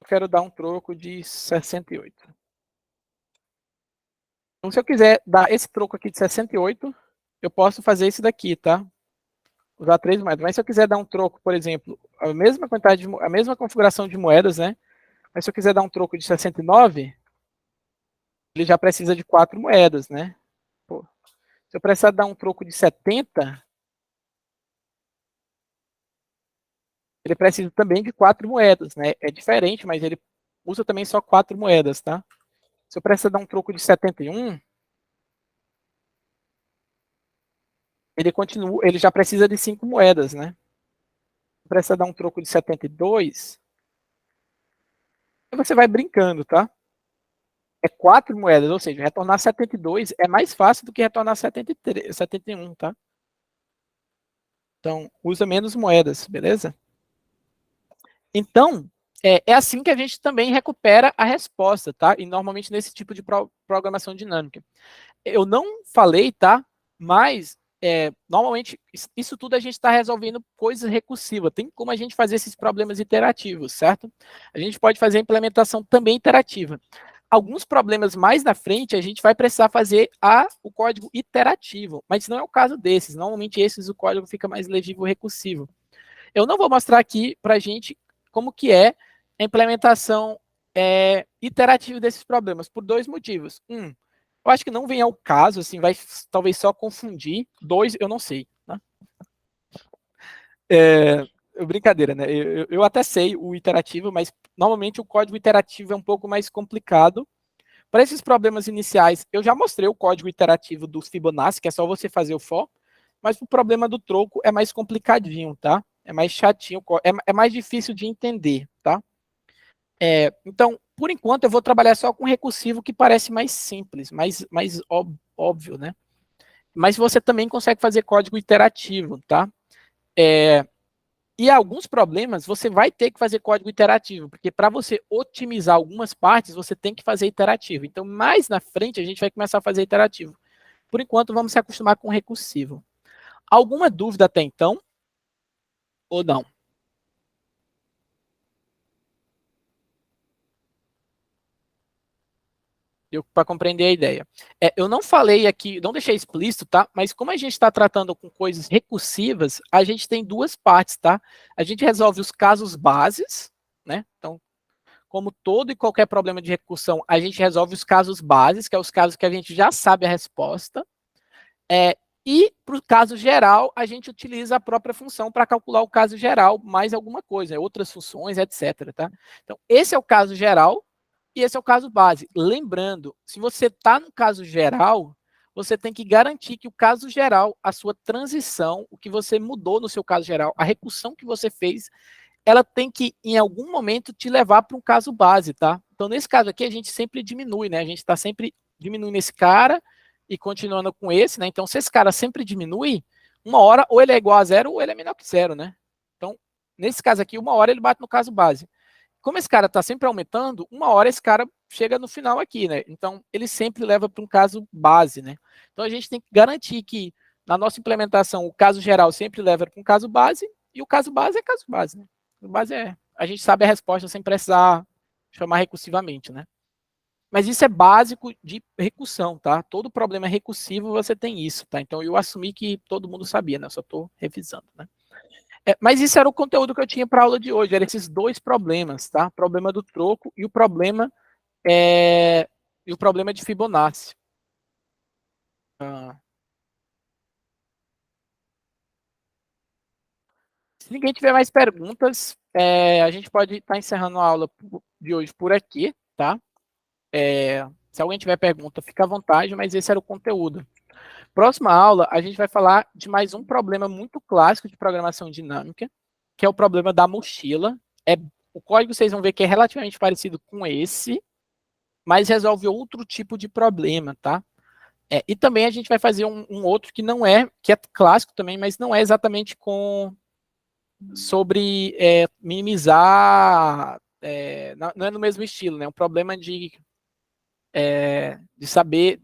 Eu quero dar um troco de 68. Então, se eu quiser dar esse troco aqui de 68, eu posso fazer esse daqui, tá? Usar 3 moedas. Mas se eu quiser dar um troco, por exemplo, a mesma quantidade a mesma configuração de moedas, né? Mas se eu quiser dar um troco de 69, ele já precisa de 4 moedas, né? Pô, se eu precisar dar um troco de 70, ele precisa também de 4 moedas, né? É diferente, mas ele usa também só 4 moedas, tá? Se eu precisar dar um troco de 71, ele já precisa de 5 moedas, né? Se eu precisar dar um troco de 72, você vai brincando, tá? É 4 moedas, ou seja, retornar 72 é mais fácil do que retornar 73, 71, tá? Então, usa menos moedas, beleza? Então, é assim que a gente também recupera a resposta, tá? E normalmente nesse tipo de programação dinâmica. Eu não falei, tá? Mas normalmente isso tudo a gente está resolvendo coisas recursivas. Tem como a gente fazer esses problemas iterativos, certo? A gente pode fazer a implementação também iterativa. Alguns problemas mais na frente a gente vai precisar fazer o código iterativo, mas não é o caso desses. Normalmente esses o código fica mais legível recursivo. Eu não vou mostrar aqui para a gente como que é a implementação iterativa desses problemas, por 2 motivos. Eu acho que não vem ao caso, assim, vai talvez só confundir. 2, eu não sei. Né? Brincadeira, né? Eu até sei o iterativo, mas normalmente o código iterativo é um pouco mais complicado. Para esses problemas iniciais, eu já mostrei o código iterativo do Fibonacci, que é só você fazer o for, mas o problema do troco é mais complicadinho, tá? É mais chatinho, é mais difícil de entender, tá? Então, por enquanto, eu vou trabalhar só com recursivo que parece mais simples, mais óbvio, né? Mas você também consegue fazer código iterativo, tá? E alguns problemas você vai ter que fazer código iterativo, porque para você otimizar algumas partes, você tem que fazer iterativo. Então, mais na frente, a gente vai começar a fazer iterativo. Por enquanto, vamos se acostumar com recursivo. Alguma dúvida até então? Ou não? Deu para compreender a ideia. Eu não falei aqui, não deixei explícito, tá? Mas como a gente está tratando com coisas recursivas, a gente tem duas partes, tá? A gente resolve os casos bases, né? Então, como todo e qualquer problema de recursão, a gente resolve os casos bases, que é os casos que a gente já sabe a resposta. E para o caso geral, a gente utiliza a própria função para calcular o caso geral, mais alguma coisa, outras funções, etc. Tá? Então, esse é o caso geral e esse é o caso base. Lembrando, se você está no caso geral, você tem que garantir que o caso geral, a sua transição, o que você mudou no seu caso geral, a recursão que você fez, ela tem que, em algum momento, te levar para um caso base, tá? Então, nesse caso aqui, a gente sempre diminui, né? A gente está sempre diminuindo esse cara e continuando com esse, né? Então, se esse cara sempre diminui, uma hora ou ele é igual a zero ou ele é menor que zero, né? Então, nesse caso aqui, uma hora ele bate no caso base. Como esse cara está sempre aumentando, uma hora esse cara chega no final aqui, né? Então, ele sempre leva para um caso base, né? Então, a gente tem que garantir que na nossa implementação o caso geral sempre leva para um caso base e o caso base é caso base, né? O base a gente sabe a resposta sem precisar chamar recursivamente, né? Mas isso é básico de recursão, tá? Todo problema recursivo você tem isso, tá? Então eu assumi que todo mundo sabia, né? Eu só estou revisando, né? Mas isso era o conteúdo que eu tinha para a aula de hoje, eram esses dois problemas, tá? O problema do troco é, e o problema de Fibonacci. Ah, se ninguém tiver mais perguntas, a gente pode estar encerrando a aula de hoje por aqui, tá? Se alguém tiver pergunta, fica à vontade, mas esse era o conteúdo. Próxima aula, a gente vai falar de mais um problema muito clássico de programação dinâmica, que é o problema da mochila. O código vocês vão ver que é relativamente parecido com esse, mas resolve outro tipo de problema, tá? E também a gente vai fazer um outro que é clássico também, mas não é exatamente sobre minimizar, não é no mesmo estilo, né? Um problema de saber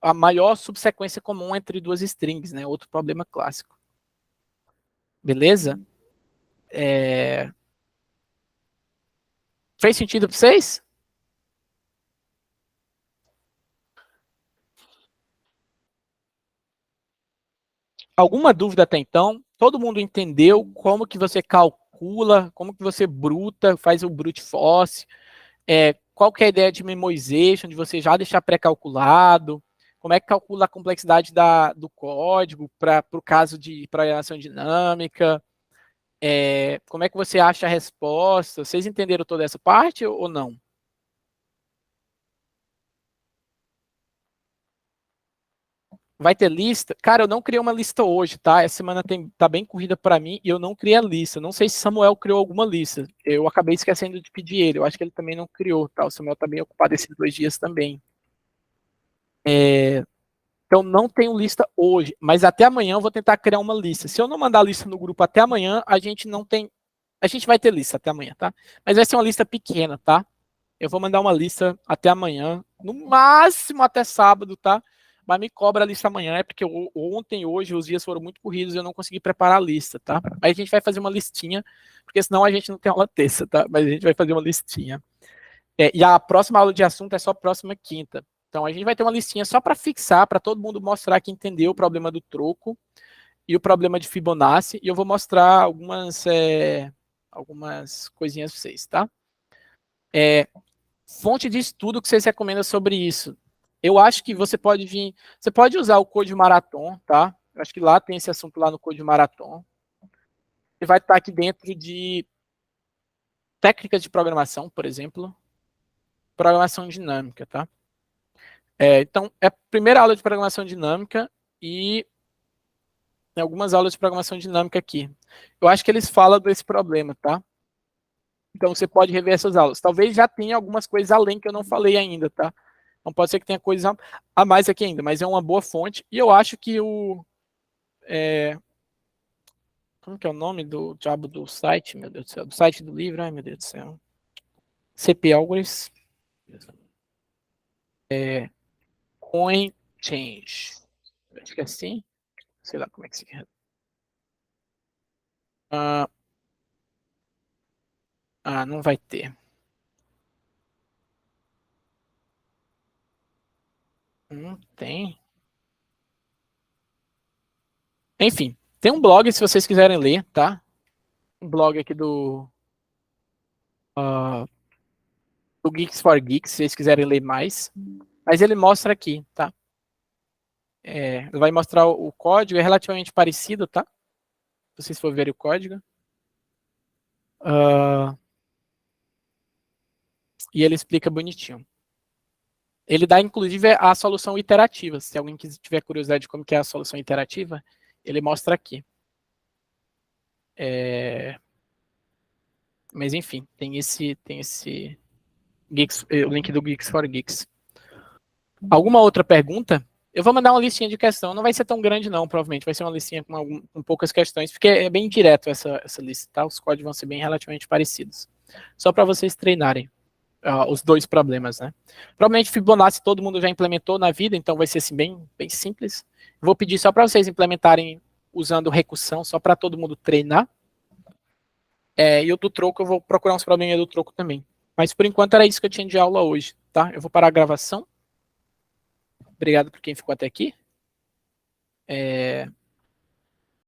a maior subsequência comum entre duas strings, né? Outro problema clássico. Beleza? Fez sentido para vocês? Alguma dúvida até então? Todo mundo entendeu como que você calcula, como que você bruta, faz o brute force, qual que é a ideia de memoization, de você já deixar pré-calculado, como é que calcula a complexidade do código para o caso de programação dinâmica, como é que você acha a resposta? Vocês entenderam toda essa parte ou não? Vai ter lista? Cara, eu não criei uma lista hoje, tá? Essa semana tá bem corrida para mim e eu não criei a lista. Não sei se Samuel criou alguma lista. Eu acabei esquecendo de pedir ele. Eu acho que ele também não criou, tá? O Samuel tá bem ocupado esses 2 dias também. Então não tenho lista hoje, mas até amanhã eu vou tentar criar uma lista. Se eu não mandar a lista no grupo até amanhã, a gente não tem. A gente vai ter lista até amanhã, tá? Mas vai ser uma lista pequena, tá? Eu vou mandar uma lista até amanhã, no máximo até sábado, tá? Mas me cobra a lista amanhã, é porque ontem e hoje os dias foram muito corridos e eu não consegui preparar a lista, tá? Aí a gente vai fazer uma listinha, porque senão a gente não tem aula terça, tá? Mas a gente vai fazer uma listinha. E a próxima aula de assunto é só próxima quinta. Então a gente vai ter uma listinha só para fixar, para todo mundo mostrar que entendeu o problema do troco e o problema de Fibonacci. E eu vou mostrar algumas coisinhas para vocês, tá? Fonte de estudo que vocês recomendam sobre isso. Eu acho que você pode usar o Code Marathon, tá? Eu acho que lá tem esse assunto lá no Code Marathon. Ele vai estar aqui dentro de técnicas de programação, por exemplo, programação dinâmica, tá? Então, é a primeira aula de programação dinâmica e tem algumas aulas de programação dinâmica aqui. Eu acho que eles falam desse problema, tá? Então, você pode rever essas aulas. Talvez já tenha algumas coisas além que eu não falei ainda, tá? Não pode ser que tenha coisa a mais aqui ainda, mas é uma boa fonte. E eu acho que como que é o nome do diabo do site, meu Deus do céu? Do site do livro, ai meu Deus do céu. CP Algorithms. Coin Change. Acho que é assim. Sei lá como é que se quer. Não vai ter. Não tem. Enfim, tem um blog se vocês quiserem ler, tá? Um blog aqui do Geeks for Geeks, se vocês quiserem ler mais. Mas ele mostra aqui, tá? Ele vai mostrar o código, é relativamente parecido, tá? Se vocês for ver o código. E ele explica bonitinho. Ele dá, inclusive, a solução iterativa. Se alguém tiver curiosidade de como que é a solução iterativa, ele mostra aqui. Mas, enfim, tem esse Geeks, o link do Geeks for Geeks. Alguma outra pergunta? Eu vou mandar uma listinha de questão. Não vai ser tão grande, não, provavelmente. Vai ser uma listinha com poucas questões, porque é bem direto essa lista, tá? Os códigos vão ser bem relativamente parecidos. Só para vocês treinarem os dois problemas, né? Provavelmente Fibonacci todo mundo já implementou na vida, então vai ser assim bem simples. Vou pedir só para vocês implementarem usando recursão, só para todo mundo treinar. E o do troco, eu vou procurar uns probleminhas do troco também. Mas por enquanto era isso que eu tinha de aula hoje, tá? Eu vou parar a gravação. Obrigado por quem ficou até aqui.